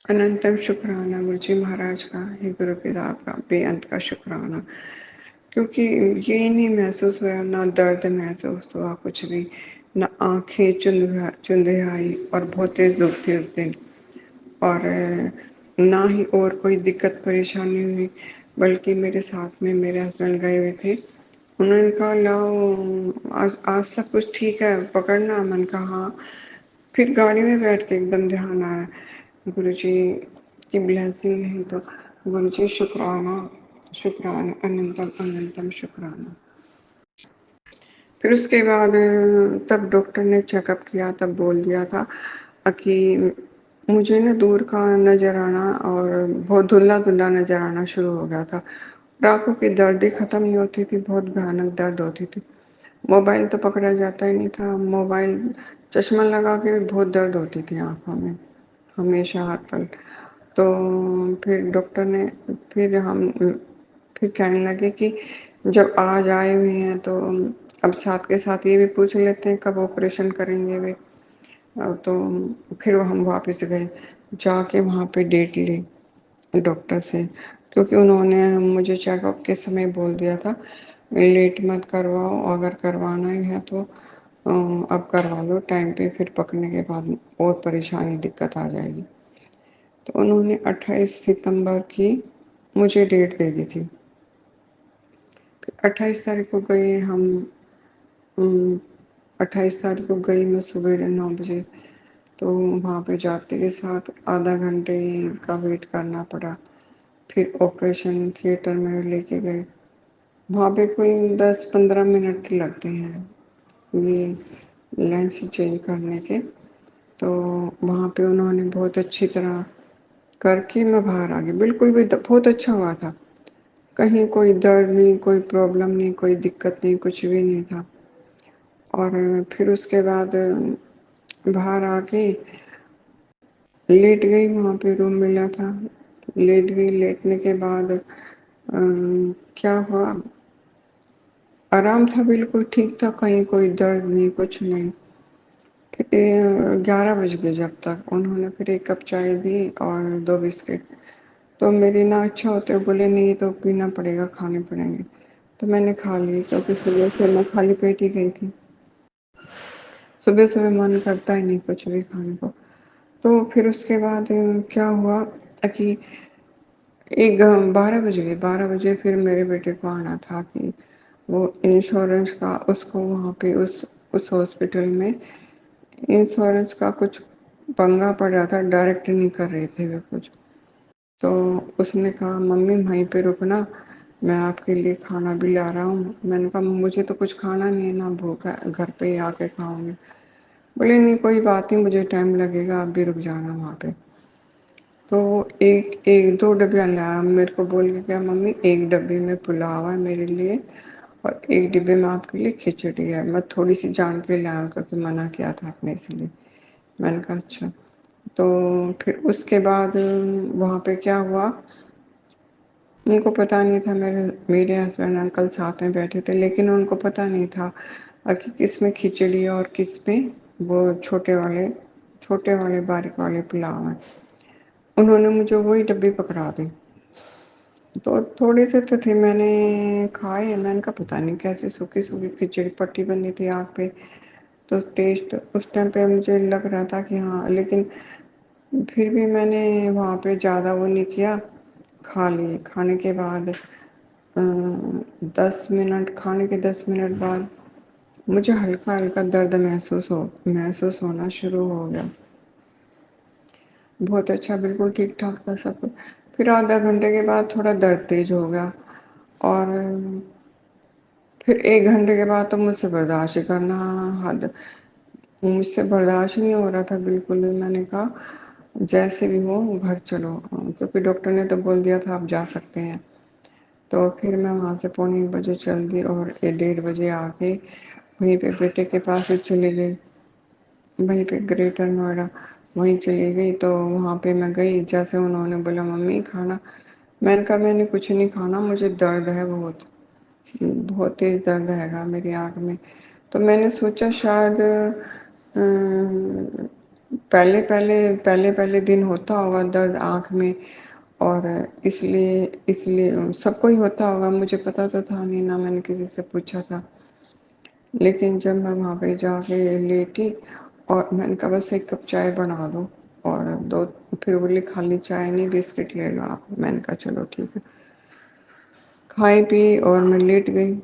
अनंतम शुक्राना गुरुजी महाराज का, हे गुरु पिता का बेअंत का शुक्राना, क्योंकि ये नहीं महसूस हुआ, ना दर्द महसूस हुआ कुछ भी, ना आँखें चुंधियाई और बहुत तेज़ धूप थी उस दिन, और ना ही और कोई दिक्कत परेशानी हुई। बल्कि मेरे साथ में मेरे हस्बैंड गए हुए थे, उन्होंने कहा लाओ आज सब कुछ ठीक है, पकड़ना। मैंने कहा हाँ। फिर गाड़ी में बैठ के एकदम ध्यान आया, गुरुजी की ब्लेसिंग है। तो गुरुजी शुक्राना, शुक्राना, अनंतम अनंतम शुक्राना। फिर उसके बाद तब डॉक्टर ने चेकअप किया, तब बोल दिया था कि मुझे ना दूर का नज़र आना और बहुत धुंधला-धुंधला नज़र आना शुरू हो गया था। आँखों की दर्द ही ख़त्म नहीं होती थी, बहुत भयानक दर्द होती थी। मोबाइल तो पकड़ा जाता ही नहीं था, मोबाइल चश्मा लगा के भी बहुत दर्द होती थी आँखों में, हमेशा हर पल। तो फिर डॉक्टर ने फिर कहने लगे कि जब आज आए हुए हैं तो अब साथ के साथ ये भी पूछ लेते हैं कब ऑपरेशन करेंगे वे। तो फिर हम वापस गए, जाके वहाँ पे डेट ली डॉक्टर से, क्योंकि उन्होंने मुझे चेकअप के समय बोल दिया था लेट मत करवाओ, अगर करवाना ही है तो अब करवा लो टाइम पे, फिर पकने के बाद और परेशानी दिक्कत आ जाएगी। तो उन्होंने 28 सितंबर की मुझे डेट दे दी थी। 28 तारीख को गए हम, 28 तारीख को गई मैं सुबह 9 बजे। तो वहाँ पे जाते के साथ आधा घंटे का वेट करना पड़ा। फिर ऑपरेशन थिएटर में लेके गए, वहाँ पे कोई 10-15 मिनट लगते हैं ये लेंस चेंज करने के। तो वहाँ पे उन्होंने बहुत अच्छी तरह करके मैं बाहर आ गई, बिल्कुल भी बहुत अच्छा हुआ था, कहीं कोई दर्द नहीं, कोई प्रॉब्लम नहीं, कोई दिक्कत नहीं, कुछ भी नहीं था। और फिर उसके बाद बाहर आके लेट गई, वहाँ पे रूम मिला था, लेट गई। लेटने के बाद क्या हुआ, आराम था, बिल्कुल ठीक था, कहीं कोई दर्द नहीं, कुछ नहीं। फिर 11 बज गए जब तक, उन्होंने फिर 1 कप चाय दी और 2 बिस्किट। तो मेरी ना अच्छा होते हुए बोले नहीं तो पीना पड़ेगा, खाने पड़ेंगे। तो मैंने खा लिए, क्योंकि सुबह से मैं खाली पेट ही गई थी, सुबह-सुबह मन करता ही नहीं कुछ भी खाने को। तो फिर उसके बाद क्या हुआ कि 12 बज गए, 12 बजे फिर मेरे बेटे को आना था कि वो इंश्योरेंस का उसको वहाँ पे उस हॉस्पिटल में इंश्योरेंस का कुछ पंगा पड़ रहा था, डायरेक्ट नहीं कर रहे थे वे कुछ। तो उसने कहा मम्मी वहीं पे रुकना, मैं आपके लिए खाना भी ला रहा हूँ। मैंने कहा मुझे तो कुछ खाना नहीं है, ना भूख है, घर पे ही आके खाऊंगी। बोले नहीं कोई बात नहीं, मुझे टाइम लगेगा, आप भी रुक जाना वहाँ पे। तो एक एक 2 डब्बे लाया, मेरे को बोल के क्या मम्मी एक डब्बे में पुलाव है मेरे लिए और एक डिब्बे में आपके लिए खिचड़ी है। मैं थोड़ी सी जान के लाया क्योंकि मना किया था आपने, इसलिए। मैंने कहा अच्छा। तो फिर उसके बाद वहाँ पे क्या हुआ, उनको पता नहीं था, मेरे मेरे हस्बैंड अंकल साथ में बैठे थे, लेकिन उनको पता नहीं था कि किस में खिचड़ी और किस में वो छोटे वाले बारीक वाले पुलाव हैं। उन्होंने मुझे वही डब्बी पकड़ा दी। तो थोड़े से तो थे, मैंने खाए। मैंने कहा पता नहीं कैसी सूखी-सूखी खिचड़ी पट्टी बनी थी आग पे। तो टेस्ट उस टाइम पे मुझे लग रहा था कि हाँ, लेकिन फिर भी मैंने वहाँ पे ज़्यादा वो नहीं किया, खा लिए। खाने के बाद 10 मिनट, खाने के 10 मिनट बाद मुझे हल्का-हल्का दर्द महसूस होना शुरू हो गया। बहुत अच्छा, बिल्कुल ठीक-ठाक था सब कुछ। फिर आधा घंटे के बाद थोड़ा दर्द तेज़ हो गया और फिर 1 घंटे के बाद तो मुझसे बर्दाश्त ही करना हद मुझसे बर्दाश्त ही नहीं हो रहा था बिल्कुल भी। मैंने कहा जैसे भी हो घर चलो, क्योंकि डॉक्टर ने तो बोल दिया था आप जा सकते हैं। तो फिर मैं वहाँ से पौने 1 बजे चल दी और 1 डेढ़ बजे आके वहीं पे बेटे के पास ही चली गई, वहीं पे ग्रेटर नोएडा वहीं चली गई। तो वहाँ पे मैं गई, जैसे उन्होंने बोला मम्मी खाना, मैंने कहा मैंने कुछ नहीं खाना, मुझे दर्द है बहुत तेज़ दर्द हैगा मेरी आँख में। तो मैंने सोचा शायद पहले दिन होता होगा दर्द आँख में, और इसलिए सबको ही होता होगा। मुझे पता तो था नहीं, ना मैंने किसी से पूछा था। लेकिन जब मैं वहाँ पे जाके लेटी और मैंने कहा बस 1 कप चाय बना दो और 2, फिर बोली खाली चाय नहीं बिस्किट ले लो आप। मैंने कहा चलो ठीक है। खाई पी और मैं लेट गई,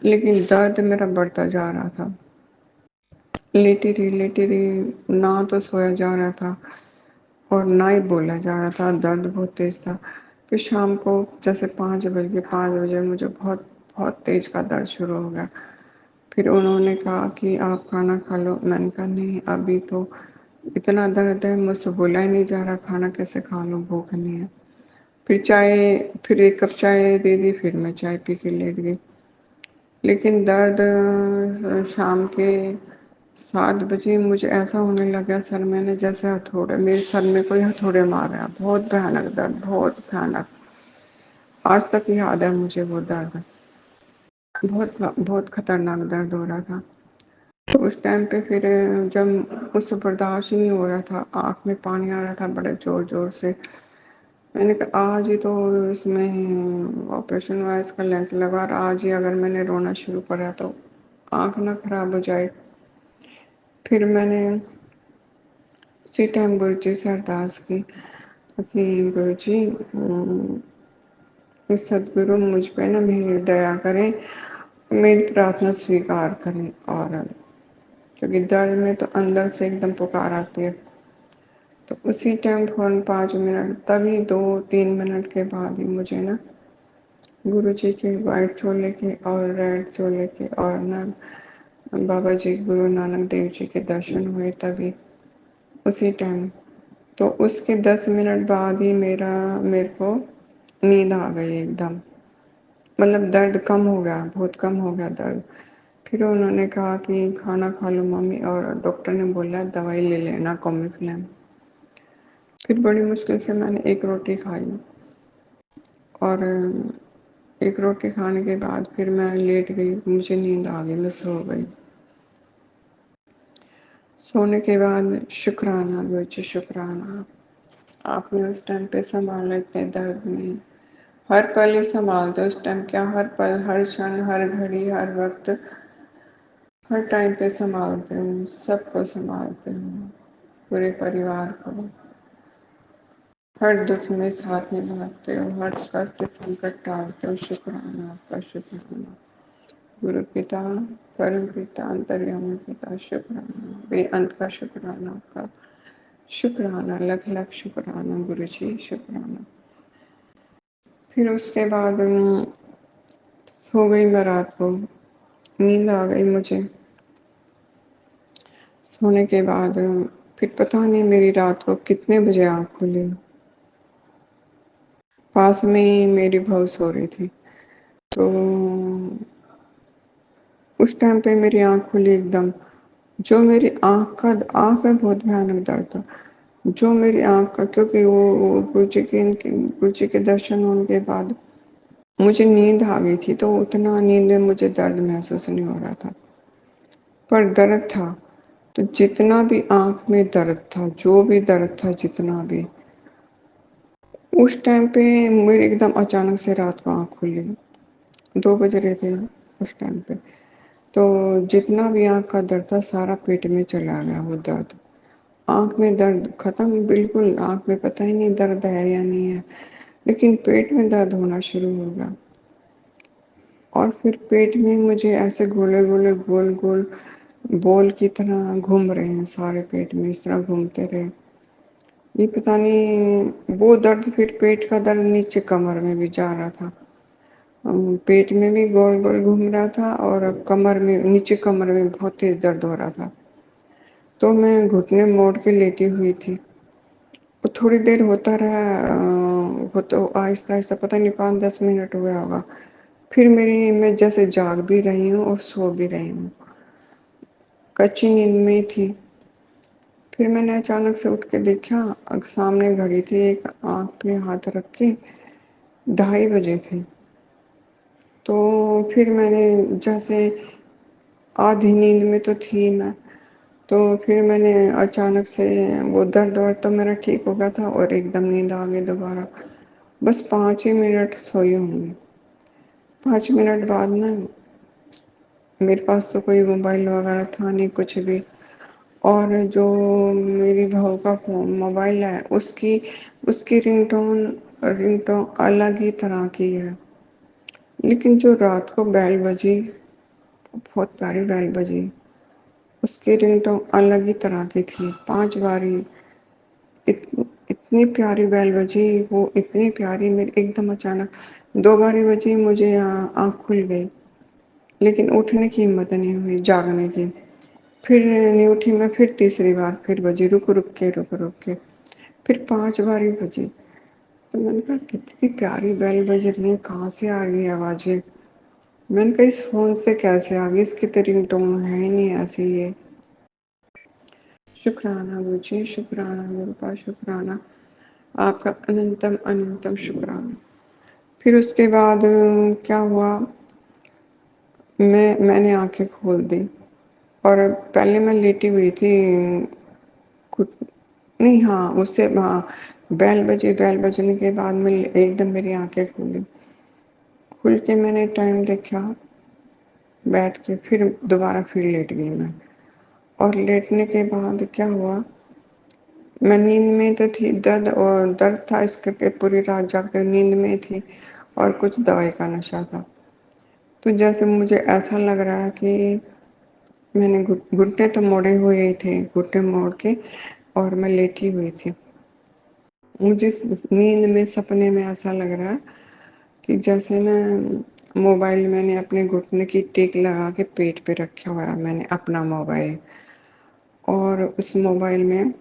लेकिन दर्द मेरा बढ़ता जा रहा था। लेटी रही, ना तो सोया जा रहा था और ना ही बोला जा रहा था, दर्द बहुत तेज़ था। फिर शाम को जैसे 5 बजे मुझे बहुत बहुत तेज़ का दर्द शुरू हो गया। फिर उन्होंने कहा कि आप खाना खा लो। मैंने कहा नहीं, अभी तो इतना दर्द है, मुझसे बोला ही नहीं जा रहा, खाना कैसे खा लूँ, भूख नहीं है। फिर 1 कप चाय दे दी, फिर मैं चाय पी के लेट गई। लेकिन दर्द शाम के 7 बजे मुझे ऐसा होने लगा सर मैंने जैसे हथौड़े, मेरे सर में कोई हथौड़े मार रहा है। बहुत भयानक दर्द, बहुत भयानक। आज तक याद है मुझे वो दर्द, बहुत बहुत खतरनाक दर्द हो रहा था। तो उस टाइम पे फिर जब मुझसे बर्दाश्त ही नहीं हो रहा था, आँख में पानी आ रहा था बड़े ज़ोर-ज़ोर से। मैंने कहा आज ही तो इसमें ऑपरेशन हुआ है, इसका लेंस लगा, और आज ही अगर मैंने रोना शुरू करा तो आँख ना खराब हो जाए। फिर मैंने उसी टाइम गुरुजी से अरदास की कि गुरुजी सदगुरु मुझ पे ना मेरी दया करें, मेरी प्रार्थना स्वीकार करें। और क्योंकि दर्द में तो अंदर से एकदम पुकार आती है। तो उसी टाइम फ़ौरन 5 मिनट, तभी 2-3 मिनट के बाद ही मुझे ना गुरुजी के व्हाइट छोले के और रेड छोले के और ना बाबा जी गुरु नानक देव जी के दर्शन हुए, तभी उसी टाइम। तो उसके 10 मिनट बाद ही मेरे को नींद आ गई एकदम। मतलब दर्द कम हो गया, बहुत कम हो गया दर्द। फिर उन्होंने कहा कि खाना खा लो मम्मी, और डॉक्टर ने बोला दवाई ले लेना कॉमिफ्लेम। फिर बड़ी मुश्किल से मैंने 1 रोटी खाई और 1 रोटी खाने के बाद फिर मैं लेट गई, मुझे नींद आ गई, मैं सो गई। सोने के बाद शुक्राना गुरुजी, शुक्राना आपने उस टाइम पे संभाला इतने दर्द में। हर पल ही संभालते उस टाइम, क्या हर पल, हर क्षण, हर घड़ी, हर वक्त, हर टाइम पे संभालते हो, सबको संभालते हो, पूरे परिवार को। हर दुख में साथ निभाते हो, हर कष्ट संकट टालते हो। शुक्राना आपका, शुक्राना गुरु पिता, परम पिता, अंतर्यामी पिता, शुक्राना बेअंत का शुक्राना आपका। शुक्राना, लख लख शुक्राना गुरु जी, शुक्राना। फिर उसके बाद सो गई मैं रात को, नींद आ गई मुझे। सोने के बाद फिर पता नहीं मेरी रात को कितने बजे आँख खुली। पास में ही मेरी बहू सो रही थी। तो उस टाइम पे मेरी आँख खुली एकदम। जो मेरी आँख में बहुत भयानक दर्द था। जो मेरी आँख का, क्योंकि वो गुरुजी के दर्शन होने के बाद मुझे नींद आ गई थी, तो उतना नींद में मुझे दर्द महसूस नहीं हो रहा था। पर दर्द था, तो जितना भी आँख में दर्द था, जो भी दर्द था जितना भी, उस टाइम पे मेरी एकदम अचानक से रात को आँख खुली। 2 बज रहे थे उस टाइम पे। तो जितना भी आँख का दर्द था सारा पेट में चला गया वो दर्द। आँख में दर्द खत्म बिल्कुल, आँख में पता ही नहीं दर्द है या नहीं है, लेकिन पेट में दर्द होना शुरू हो गया। और फिर पेट में मुझे ऐसे गोले-गोले, गोल-गोल बॉल की तरह घूम रहे हैं सारे पेट में, इस तरह घूमते रहे। ये पता नहीं वो दर्द, फिर पेट का दर्द नीचे कमर में भी जा रहा था। पेट में भी गोल-गोल घूम रहा था और कमर में, नीचे कमर में बहुत तेज़ दर्द हो रहा था। तो मैं घुटने मोड़ के लेटी हुई थी। वो थोड़ी देर होता रहा, वो तो आहिस्ता-आहिस्ता पता नहीं 5-10 मिनट हुआ होगा। फिर मैं जैसे जाग भी रही हूँ और सो भी रही हूँ। कच्ची नींद में थी। फिर मैंने अचानक से उठ के देखा, सामने घड़ी थी, एक आँख पे हाथ रख के 2:30 बजे थे। तो फिर मैंने जैसे आधी नींद में तो थी मैं, तो फिर मैंने अचानक से वो दर्द-वर्द तो मेरा ठीक हो गया था और एकदम नींद आ गई दोबारा। बस 5 ही मिनट सोई होंगी। 5 मिनट बाद ना, मेरे पास तो कोई मोबाइल वगैरह था नहीं कुछ भी, और जो मेरी बहू का फ़ोन मोबाइल है उसकी उसकी रिंगटोन रिंगटोन अलग ही तरह की है। लेकिन जो रात को बेल बजी, बहुत प्यारी बेल बजी, उसकी रिंगटोन अलग ही तरह की थी। 5 बारी इत, इतनी प्यारी बेल बजी, वो इतनी प्यारी, मेरी एकदम अचानक 2 बारी बजी, मुझे आँख खुल गई, लेकिन उठने की हिम्मत नहीं हुई, जागने की। फिर नहीं उठी मैं, फिर तीसरी बार फिर बजी, रुक-रुक के। फिर 5 बारी बजी। तो मैंने कहा कितनी प्यारी बेल बज रही है, कहाँ से आ रही है आवाज़ें? मैंने कहा इस फ़ोन से कैसे आ गई, इसकी तो रिंगटोन है ही नहीं ऐसी ये। शुक्राना मुझे, शुक्राना मेरे पास, शुक्राना आपका अनंतम अनंतम शुक्राना। फिर उसके बाद क्या हुआ, मैंने आंखें खोल दी और पहले मैं लेटी हुई थी, कुछ नहीं, हाँ उससे, हाँ बेल बजने के बाद में एकदम मेरी आंखें खुली। खुल के मैंने टाइम देखा, बैठ के फिर दोबारा फिर लेट गई मैं। और लेटने के बाद क्या हुआ, मैं नींद में तो थी, दर्द था इस करके पूरी रात जागकर नींद में थी और कुछ दवाई का नशा था। तो जैसे मुझे ऐसा लग रहा है कि मैंने घुटने तो मोड़े हुए ही थे, घुटने मोड़ के और मैं लेटी हुई थी। मुझे नींद में सपने में ऐसा लग रहा है कि जैसे ना मोबाइल मैंने अपने घुटने की टेक लगा के पेट पे रखा हुआ है, मैंने अपना मोबाइल, और उस मोबाइल में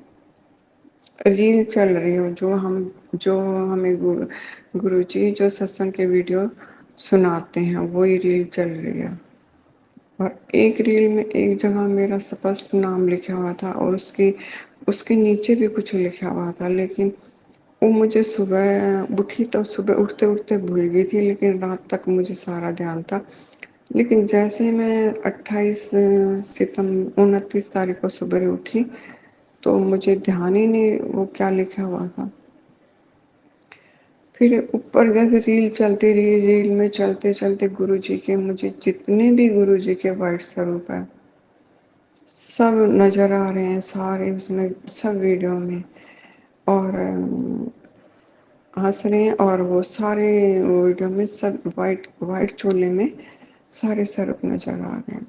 रील चल रही हो, जो हमें गुरुजी जो सत्संग के वीडियो सुनाते हैं वही रील चल रही है। और एक रील में एक जगह मेरा स्पष्ट नाम लिखा हुआ था और उसके नीचे भी कुछ लिखा हुआ था, लेकिन वो मुझे सुबह उठी तो सुबह उठते-उठते भूल गई थी, लेकिन रात तक मुझे सारा ध्यान था। लेकिन जैसे ही मैं 29 तारीख को सुबह उठी, तो मुझे ध्यान ही नहीं वो क्या लिखा हुआ था। फिर ऊपर जैसे रील चलती रही, रील में चलते-चलते गुरुजी के, मुझे जितने भी गुरुजी के वाइट स्वरूप है, सब नज़र आ रहे हैं, सारे उसमें, सब वीडियो में, और हँस रहे हैं, और वो सारे वीडियो में सब वाइट वाइट चोले में सारे स्वरूप नज़र आ रहे हैं।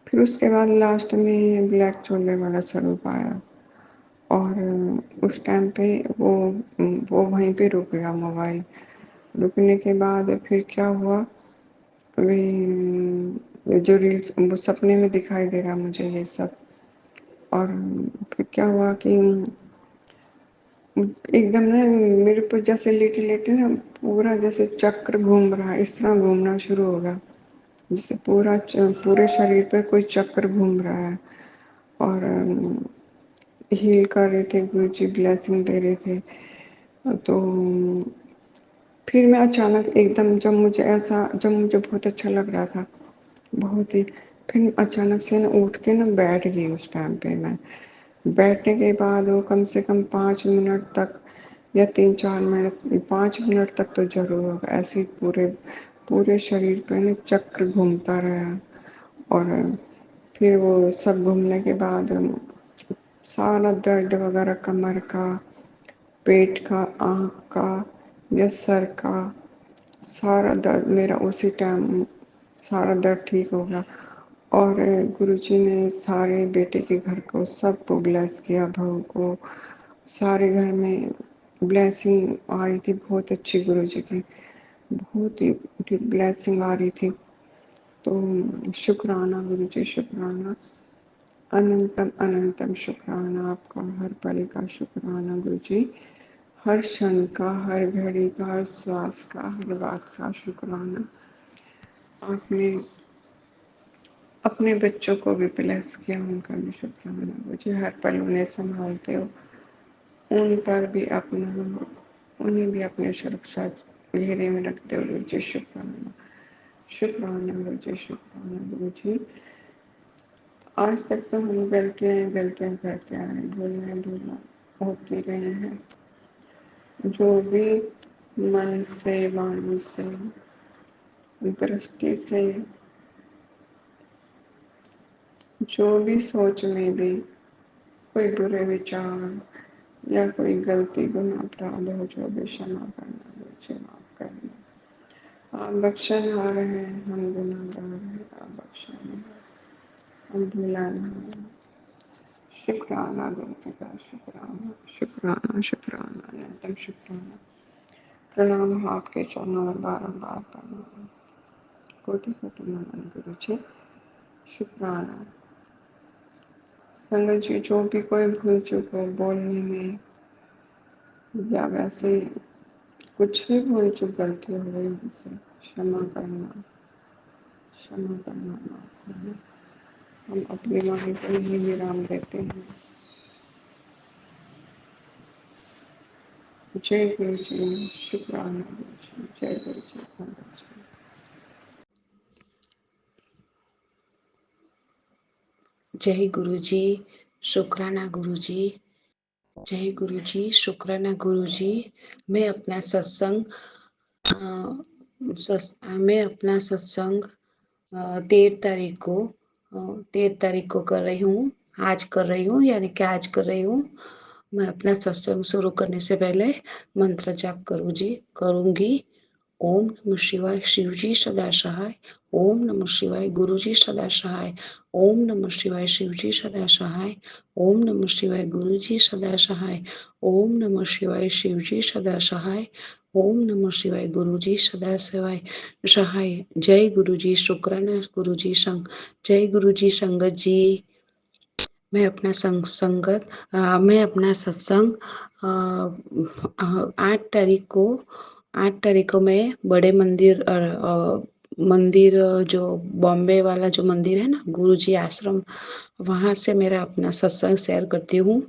फिर उसके बाद लास्ट में ब्लैक चोले वाला स्वरूप आया, और उस टाइम पे वो वहीं पे रुक गया मोबाइल। रुकने के बाद फिर क्या हुआ, जो रील्स वो सपने में दिखाई दे रहा मुझे ये सब। और फिर क्या हुआ कि एकदम ना मेरे ऊपर जैसे लेटे-लेटे ना पूरा जैसे चक्र घूम रहा है, इस तरह घूमना शुरू हो गया, जैसे पूरे शरीर पर कोई चक्र घूम रहा है। और हील कर रहे थे गुरुजी, ब्लेसिंग दे रहे थे। तो फिर मैं अचानक एकदम, जब मुझे बहुत अच्छा लग रहा था, बहुत ही, फिर अचानक से ना उठ के ना बैठ गई उस टाइम पे मैं। बैठने के बाद वो कम से कम 5 मिनट तक या 3-4 मिनट, 5 मिनट तक तो ज़रूर होगा, ऐसे ही पूरे पूरे शरीर पे ना चक्र घूमता रहा। और फिर वो सब घूमने के बाद सारा दर्द वगैरह कमर का, पेट का, आँख का या सर का, सारा दर्द मेरा उसी टाइम सारा दर्द ठीक हो गया। और गुरुजी ने सारे बेटे के घर को सबको ब्लेस किया, बहू को, सारे घर में ब्लेसिंग आ रही थी बहुत अच्छी गुरुजी की, बहुत ही ब्लेसिंग आ रही थी। तो शुक्राना गुरुजी, शुक्राना, अनंतम अनंतम शुक्राना आपका, हर पल का शुक्राना गुरुजी, हर क्षण का, हर घड़ी का, हर श्वास का, हर बात का शुक्राना। आपने अपने बच्चों को भी ब्लेस किया, उनका भी शुक्राना गुरुजी, हर पल उन्हें संभालते हो, उन पर भी अपना, उन्हें भी अपने सुरक्षा घेरे में रखते हो गुरुजी, शुक्राना, शुक्राना गुरुजी, शुक्राना गुरुजी। आज तक तो हम गलतियां करते आए, भूलना होती रहे हैं। जो भी मन से, वाणी से, दृष्टि से, जो भी सोच में भी कोई बुरे विचार या कोई गलती, गुनाह, अपराध हो, जो भी क्षमा करना, मुझे माफ करना। आप बख्शनहार हैं, हम गुनाहगार हैं, आप बख्शनहार, हम भुलानहार। शुक्राना गुरुजी का, शुक्राना, शुक्राना, शुक्राना, अनंतम शुक्राना। प्रणाम, आपके चरणों में बारंबार प्रणाम, कोटि कोटि नमन गुरुजी, शुक्राना। संगत जी, जो भी कोई भूल चूक हो बोलने में या वैसे ही कुछ भी भूल चूक गलती हो गई हमसे, क्षमा करना, क्षमा करना, माफ करना। हम अपनी वाणी को यही विराम देते हैं। जय गुरु जी, शुक्राना गुरु जी, जय गुरु जी, संगत जी। जय गुरु जी, शुक्राना गुरु जी, जय गुरु जी, शुक्राना गुरु जी। मैं अपना सत्संग मैं अपना सत्संग 13 तारीख को कर रही हूँ, आज कर रही हूँ, यानी कि आज कर रही हूँ। मैं अपना सत्संग शुरू करने से पहले मंत्र जाप करूँगी। ओम नमः शिवाय, शिव जी सदा सहाय। ओम नमः शिवाय, गुरु जी सदा सहाय। ओम नमः शिवाय, शिव जी सदा सहाय। ओम नमः शिवाय, गुरु जी सदा सहाय। ओम नमः शिवाय, शिव जी सदा सहाय। ओम नमः शिवाय, गुरु जी सदा सहाय। जय गुरु जी, शुक्राना गुरु जी, जय गुरु जी। संगत जी, मैं अपना सत्संग 8 तारीख को मैं बड़े मंदिर जो बॉम्बे वाला जो मंदिर है ना, गुरुजी आश्रम, वहाँ से मेरा अपना सत्संग शेयर करती हूँ,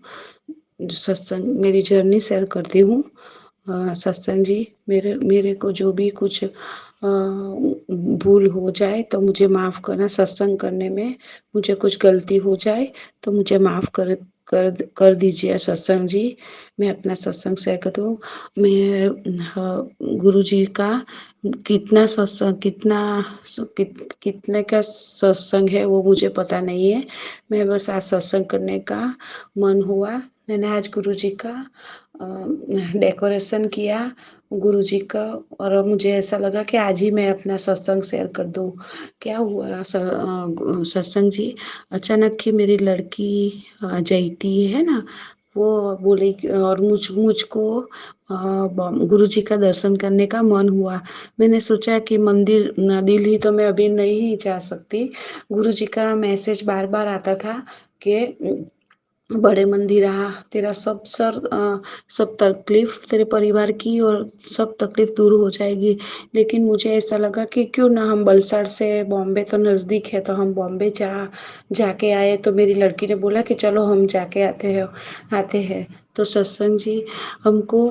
मेरी जर्नी शेयर करती हूँ। सत्संग जी, मेरे को जो भी कुछ भूल हो जाए तो मुझे माफ़ करना। सत्संग करने में मुझे कुछ गलती हो जाए तो मुझे माफ़ कर दीजिए सत्संग जी। मैं अपना सत्संग शेयर करती हूँ। मैं गुरु जी का कितना सत्संग कितने का सत्संग है वो मुझे पता नहीं है। मैं बस आज सत्संग करने का मन हुआ, मैंने आज गुरु जी का डेकोरेशन किया गुरुजी का, और मुझे ऐसा लगा कि आज ही मैं अपना सत्संग शेयर कर दूं। क्या हुआ सत्संग जी, अचानक ही मेरी लड़की जयती है ना, वो बोली और मुझको गुरुजी का दर्शन करने का मन हुआ। मैंने सोचा कि मंदिर दिल्ली तो मैं अभी नहीं जा सकती। गुरुजी का मैसेज बार बार आता था कि बड़े मंदिर आ, तेरा सब तकलीफ तेरे परिवार की और सब तकलीफ दूर हो जाएगी। लेकिन मुझे ऐसा लगा कि क्यों ना हम वलसाड से, बॉम्बे तो नज़दीक है, तो हम बॉम्बे जाके आए। तो मेरी लड़की ने बोला कि चलो हम जाके आते हैं। तो सत्संग जी हमको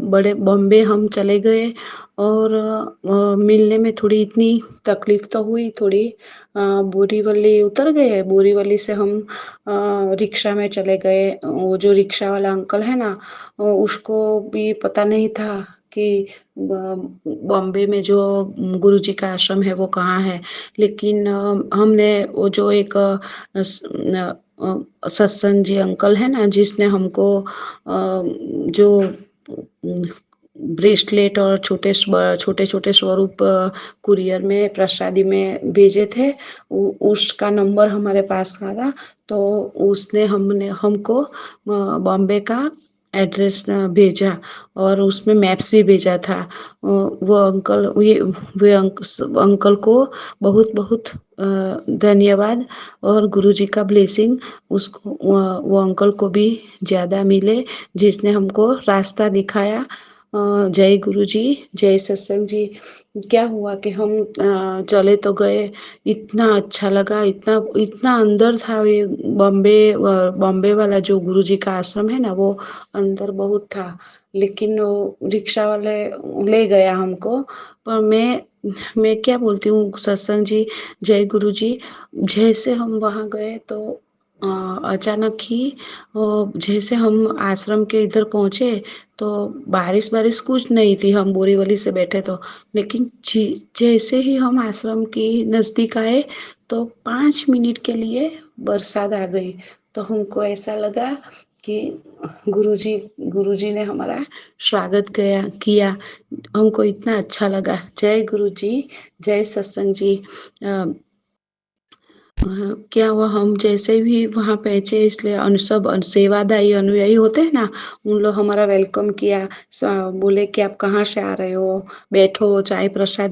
बड़े बॉम्बे हम चले गए और मिलने में थोड़ी इतनी तकलीफ तो हुई थोड़ी। बोरीवली उतर गए, बोरीवली से हम रिक्शा में चले गए। वो जो रिक्शा वाला अंकल है ना, उसको भी पता नहीं था कि बॉम्बे में जो गुरुजी का आश्रम है वो कहाँ है। लेकिन हमने वो जो एक सत्संग जी अंकल है ना, जिसने हमको जो ब्रेसलेट और छोटे छोटे स्वरूप कुरियर में प्रसादी में भेजे थे, उसका नंबर हमारे पास था। तो उसने हमको बॉम्बे का एड्रेस भेजा और उसमें मैप्स भी भेजा था। वो अंकल अंकल को बहुत बहुत धन्यवाद और गुरुजी का ब्लेसिंग उसको वो अंकल को भी ज़्यादा मिले, जिसने हमको रास्ता दिखाया। जय गुरुजी, जय सत्संग जी। क्या हुआ कि हम चले तो गए, इतना अच्छा लगा, इतना इतना अंदर था ये बॉम्बे वाला जो गुरुजी का आश्रम है ना, वो अंदर बहुत था। लेकिन वो रिक्शा वाले ले गया हमको। पर मैं क्या बोलती हूँ सत्संग जी, जय गुरु जी। जैसे हम वहाँ गए तो अचानक ही जैसे हम आश्रम के इधर पहुँचे तो बारिश बारिश कुछ नहीं थी, हम बोरीवली से बैठे तो। लेकिन जैसे ही हम आश्रम के नज़दीक आए तो 5 मिनट के लिए बरसात आ गई। तो हमको ऐसा लगा कि गुरुजी गुरुजी ने हमारा स्वागत किया। हमको इतना अच्छा लगा। जय गुरुजी, जय सत्संग जी। क्या हुआ, हम जैसे भी वहाँ पहुँचे इसलिए सब सेवादायी अनुयायी होते हैं ना, उन लोग हमारा वेलकम किया। बोले कि आप कहाँ से आ रहे हो, बैठो, चाय प्रसाद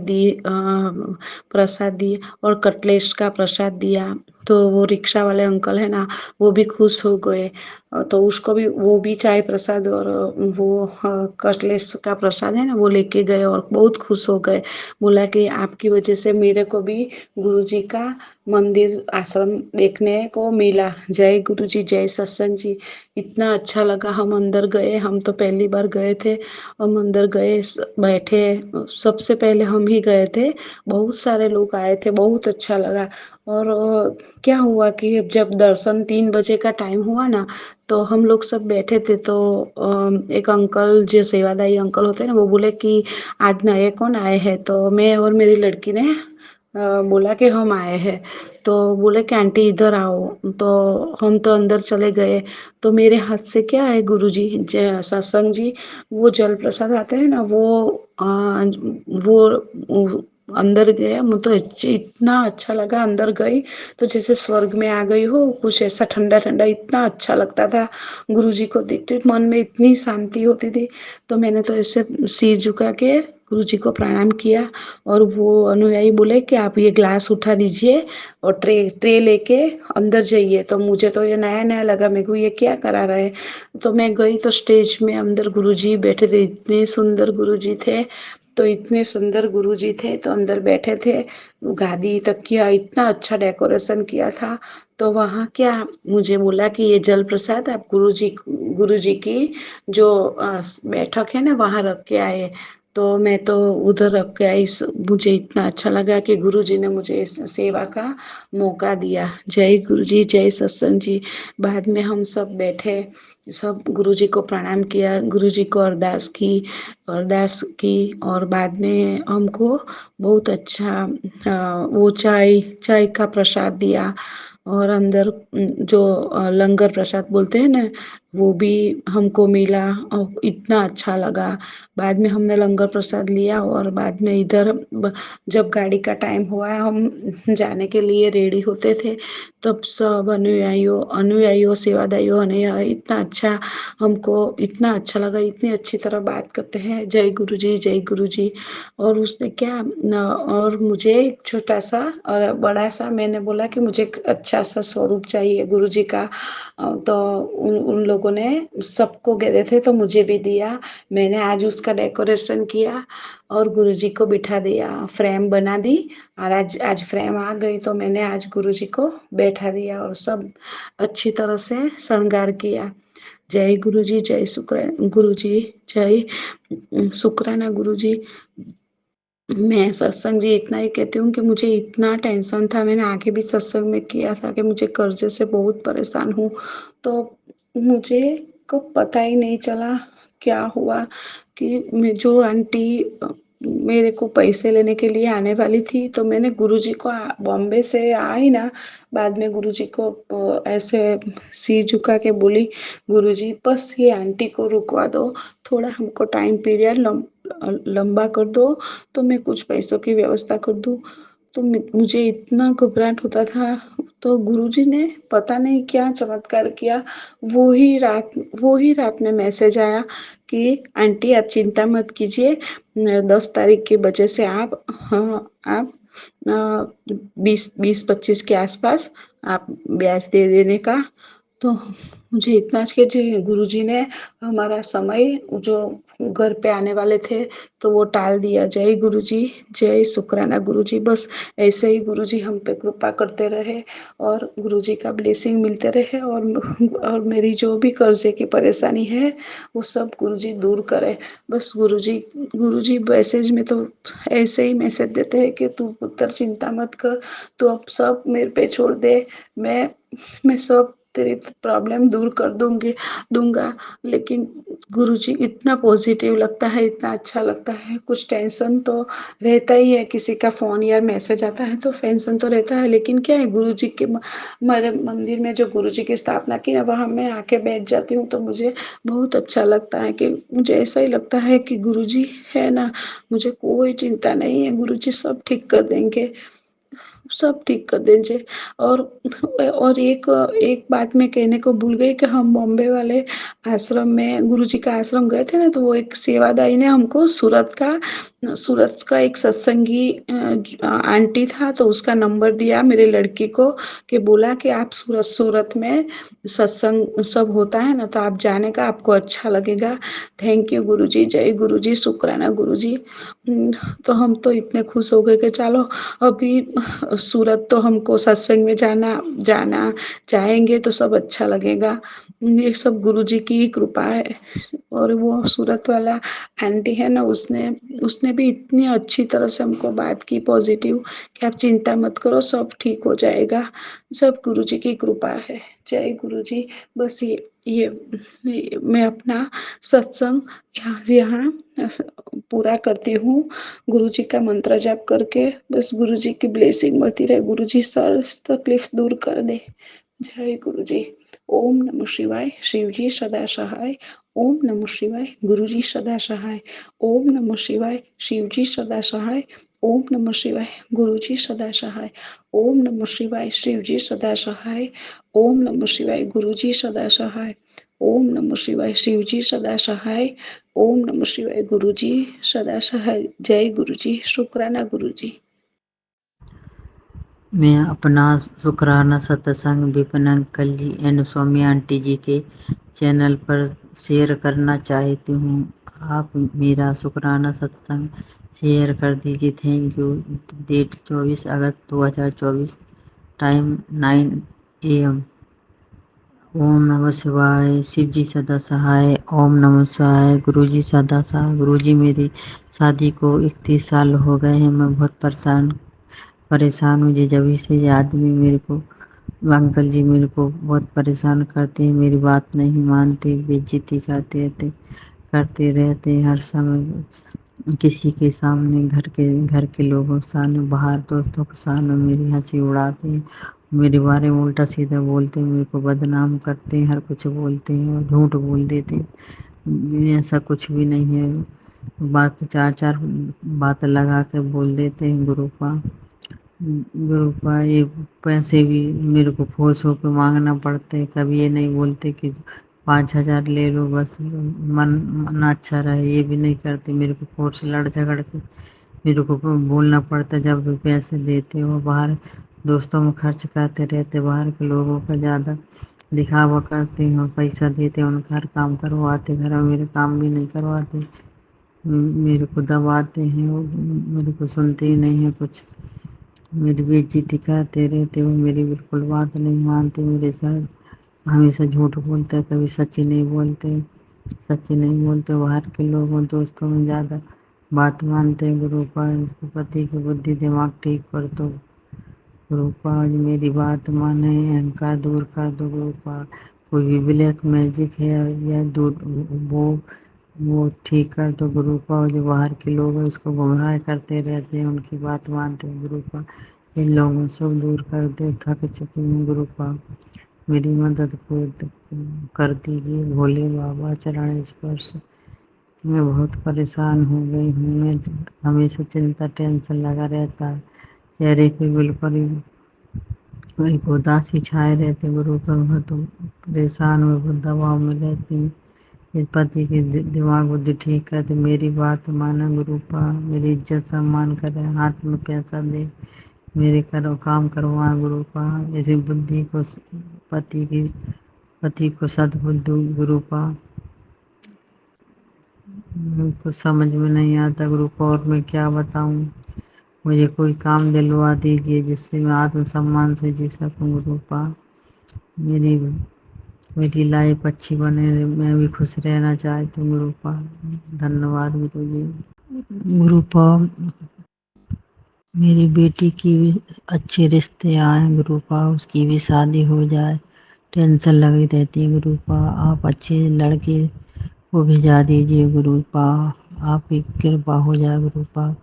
दिए और कटलेट्स का प्रसाद दिया। तो वो रिक्शा वाले अंकल है ना, वो भी खुश हो गए। तो उसको भी वो भी चाय प्रसाद और वो कटलेट्स का प्रसाद है ना, वो लेके गए और बहुत खुश हो गए। बोला कि आपकी वजह से मेरे को भी गुरुजी का मंदिर आश्रम देखने को मिला। जय गुरु जी, जय सत्संग जी। इतना अच्छा लगा। हम अंदर गए, हम तो पहली बार गए थे। हम अंदर गए, बैठे, सबसे पहले हम ही गए थे। बहुत सारे लोग आए थे, बहुत अच्छा लगा। और क्या हुआ कि जब दर्शन 3 बजे का टाइम हुआ ना, तो हम लोग सब बैठे थे। तो एक अंकल जो सेवादारी अंकल होते हैं ना, वो बोले कि आज नए कौन आए हैं। तो मैं और मेरी लड़की ने बोला कि हम आए हैं। तो बोले कि आंटी इधर आओ। तो हम तो अंदर चले गए। तो मेरे हाथ से क्या है, गुरुजी सत्संग जी, वो जल प्रसाद आते हैं ना, वो अंदर गया। मुझे तो इतना अच्छा लगा। अंदर गई तो जैसे स्वर्ग में आ गई हो, कुछ ऐसा ठंडा ठंडा इतना अच्छा लगता था। गुरुजी को देखते मन में इतनी शांति होती थी। तो मैंने तो ऐसे सिर झुका के गुरुजी को प्रणाम किया। और वो अनुयायी बोले कि आप ये ग्लास उठा दीजिए और ट्रे लेके अंदर जाइए। तो मुझे तो ये नया नया लगा, मेरे को ये क्या करा रहे। तो मैं गई तो स्टेज में अंदर गुरुजी बैठे थे, इतने सुंदर गुरुजी थे। तो इतने सुंदर गुरुजी थे तो अंदर बैठे थे। गादी तकिया इतना अच्छा डेकोरेशन किया था। तो वहाँ क्या मुझे बोला कि ये जल प्रसाद आप गुरुजी की जो बैठक है ना, वहाँ रख के आए। तो मैं तो उधर रख के आई। मुझे इतना अच्छा लगा कि गुरुजी ने मुझे इस सेवा का मौका दिया। जय गुरुजी, जय सत्संग जी। बाद में हम सब बैठे, सब गुरुजी को प्रणाम किया, गुरुजी को अरदास की। और बाद में हमको बहुत अच्छा वो चाय का प्रसाद दिया। और अंदर जो लंगर प्रसाद बोलते हैं ना, वो भी हमको मिला और इतना अच्छा लगा। बाद में हमने लंगर प्रसाद लिया और बाद में इधर जब गाड़ी का टाइम हुआ, हम जाने के लिए रेडी होते थे, तब सब अनुयायियों सेवादारियों ने इतना अच्छा, हमको इतना अच्छा लगा, इतनी अच्छी तरह बात करते हैं, जय गुरु जी, जय गुरु जी। और उसने क्या और मुझे एक छोटा सा और बड़ा सा, मैंने बोला कि मुझे एक अच्छा सा स्वरूप चाहिए गुरु जी का। तो उन लोगों ने सबको दे थे तो मुझे भी दिया। मैंने आज उसका डेकोरेशन किया और गुरुजी को बिठा दिया, फ्रेम बना दी। और आज फ्रेम आ गई तो मैंने आज गुरुजी को बैठा दिया और सब अच्छी तरह से श्रृंगार किया। जय गुरुजी, जय गुरुजी, जय शुक्राना गुरुजी। मैं सत्संग जी इतना ही कहती हूँ कि मुझे इतना टेंशन था, मैंने आगे भी सत्संग में किया था कि मुझे कर्जे से बहुत परेशान हूँ, तो मुझे को पता ही नहीं चला क्या हुआ कि मैं जो आंटी मेरे को पैसे लेने के लिए आने वाली थी, तो मैंने गुरुजी को बॉम्बे से आई ना, बाद में गुरुजी को ऐसे सिर झुका के बोली, गुरुजी बस ये आंटी को रुकवा दो, थोड़ा हमको टाइम पीरियड लंबा कर दो, तो मैं कुछ पैसों की व्यवस्था कर दूँ। तो मुझे इतना घबराहट होता था, तो गुरुजी ने पता नहीं क्या चमत्कार किया, वो ही रात में मैसेज आया कि आंटी आप चिंता मत कीजिए, 10 तारीख की वजह से आप आप 20-25 के आसपास आप ब्याज दे देने का। तो मुझे इतना कि गुरुजी ने हमारा समय जो घर पे आने वाले थे, तो वो टाल दिया। जय गुरुजी, जय शुक्राना गुरुजी। बस ऐसे ही गुरुजी हम पे कृपा करते रहे और गुरुजी का ब्लेसिंग मिलते रहे, और मेरी जो भी कर्जे की परेशानी है वो सब गुरुजी दूर करे। बस गुरुजी मैसेज में तो ऐसे ही मैसेज देते हैं कि तू पुत्र चिंता मत कर, तू अब सब मेरे पे छोड़ दे, मैं सब तेरी प्रॉब्लम दूर कर दूंगा। लेकिन गुरुजी इतना पॉजिटिव लगता है, इतना अच्छा लगता है। कुछ टेंशन तो रहता ही है, किसी का फोन या मैसेज आता है तो टेंशन तो रहता है, लेकिन क्या है, गुरुजी के हमारे मंदिर में जो गुरुजी की स्थापना की ना, वहां मैं आके बैठ जाती हूँ, तो मुझे बहुत अच्छा लगता है कि मुझे ऐसा ही लगता है कि गुरुजी है ना, मुझे कोई चिंता नहीं है, गुरुजी सब ठीक कर देंगे, सब ठीक कर दीजिए। और एक बात मैं कहने को भूल गई कि हम बॉम्बे वाले आश्रम में गुरुजी का आश्रम गए थे ना, तो वो एक सेवादाई ने हमको सूरत का एक सत्संगी आंटी था, तो उसका नंबर दिया मेरे लड़की को, कि बोला कि आप सूरत में सत्संग सब होता है ना, तो आप जाने का, आपको अच्छा लगेगा। थैंक यू गुरुजी, जय गुरुजी, शुक्राना गुरुजी। तो हम तो इतने खुश हो गए कि चलो अभी सूरत तो हमको सत्संग में जाना जाएंगे तो सब अच्छा लगेगा। ये सब गुरुजी की ही कृपा है। और वो सूरत वाला आंटी है ना, उसने भी इतनी अच्छी तरह से हमको बात की पॉजिटिव, कि आप चिंता मत करो, सब ठीक हो जाएगा, सब गुरुजी की कृपा है। जय गुरुजी। बस ये मैं अपना सत्संग यहाँ पूरा करती हूँ, गुरुजी का मंत्र जाप करके। बस गुरुजी की ब्लेसिंग बढ़ती रहे, गुरुजी सारी तकलीफ दूर कर दे। जय गुरुजी। ओम नमः शिवाय। शिवजी सदा सहाय। ओम नमः शिवाय। गुरुजी सदा सहाय। ओम नमः शिवाय। शिवजी सदा सहाय। ओम नमः शिवाय। गुरुजी सदा सहाय। ओम नमः शिवाय। शिवजी सदा सहाय। ओम नमः शिवाय। गुरुजी सदा सहाय। ओम नमः शिवाय। शिवजी सदा सहाय। ओम नमः शिवाय। गुरुजी सदा सहाय। जय गुरुजी। शुक्राना गुरुजी। मैं अपना शुक्राना सत्संग Vipin uncle ji and Swami aunty ji के चैनल पर शेयर करना चाहती हूँ। आप मेरा शुक्राना सत्संग शेयर कर दीजिए। Thank you. डेट 24 अगस्त 2024, टाइम 9 AM। ओम नमः शिवाय। शिव जी सदा सहाय। ओम नमः शिवाय। गुरु जी सदा सहाय। गुरु जी, मेरी शादी को 31 साल हो गए हैं। मैं बहुत परेशान हूँ। जब से ये आदमी मेरे को, अंकल जी मेरे को बहुत परेशान करते हैं, मेरी बात नहीं मानते, बेइज्जती करते रहते हैं हर समय, किसी के सामने, घर के लोगों के सामने, बाहर दोस्तों के सामने मेरी हंसी उड़ाते हैं, मेरे बारे में उल्टा सीधा बोलते हैं, मेरे को बदनाम करते हैं, हर कुछ बोलते हैं और झूठ बोल देते हैं। ऐसा कुछ भी नहीं है। बात चार चार बात लगा के बोल देते हैं। गुरुपा ये पैसे भी मेरे को फोर्स होकर मांगना पड़ते है। कभी ये नहीं बोलते कि 5,000 ले लो, बस मन अच्छा रहे, ये भी नहीं करते। मेरे को फोर्स लड़ झगड़ के मेरे को बोलना पड़ता है। जब भी पैसे देते हो, बाहर दोस्तों में खर्च करते रहते, बाहर के लोगों का ज़्यादा दिखावा करते हैं, पैसा देते हैं, उनका हर काम करवाते, घर में मेरे काम भी नहीं करवाते, मेरे को दबाते हैं, वो मेरे को सुनते ही नहीं है कुछ, मेरी बेइज्जती करते रहते हो, मेरी बिल्कुल बात नहीं मानते मेरे साथ। हमेशा झूठ बोलते हैं, कभी सच ही नहीं बोलते। सच ही नहीं बोलते, बाहर के लोगों दोस्तों में ज़्यादा बात मानते हैं। गुरुपा इनके पति की बुद्धि दिमाग ठीक कर दो। गुरुपा आज मेरी बात माने, अहंकार दूर कर दो। गुरुपा कोई भी ब्लैक मैजिक है या दूर वो ठीक कर दो। गुरुपा जो बाहर के लोग हैं उसको गुमराह करते रहते हैं, उनकी बात मानते हैं। गुरुपा इन लोगों से दूर कर दे, थक चुकी हूँ। गुरुपा मेरी मदद को कर दीजिए। भोले बाबा चरण स्पर्श। मैं बहुत परेशान हो गई हूँ। मैं हमेशा चिंता टेंशन लगा रहता है, चेहरे पे बिल्कुल एक उदासी छाए रहते। गुरु का बहुत परेशान हुए, बहुत दबाव में रहती हूँ। इस पति की दिमाग बुद्धि ठीक कर दे, मेरी बात माना। गुरुपा मेरी इज्जत सम्मान करे, हाथ में पैसा दे, मेरे करो काम करवाए। गुरुपा ऐसी बुद्धि को पति को सद्बुद्धि। गुरुपा कुछ समझ में नहीं आता। गुरुपा और मैं क्या बताऊं। मुझे कोई काम दिलवा दीजिए जिससे मैं आत्मसम्मान से जी सकूं। गुरुपा मेरी मेरी लाइफ अच्छी बने, मैं भी खुश रहना चाहती हूँ। गुरुपा धन्यवाद गुरु जी। गुरुपा मेरी बेटी की भी अच्छे रिश्ते आए। गुरुपा उसकी भी शादी हो जाए, टेंशन लगी रहती है। गुरुपा आप अच्छे लड़के को भिजा दीजिए। गुरुपा आपकी कृपा हो जाए। गुरुपा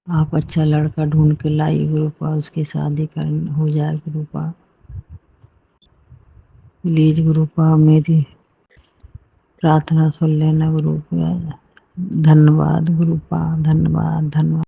आप अच्छा लड़का ढूंढ के लाइए। गुरुपा उसकी शादी कर हो जाए। गुरुपा प्लीज गुरुपा मेरी प्रार्थना सुन लेना। गुरुपा धन्यवाद। गुरुपा धन्यवाद धन्यवाद।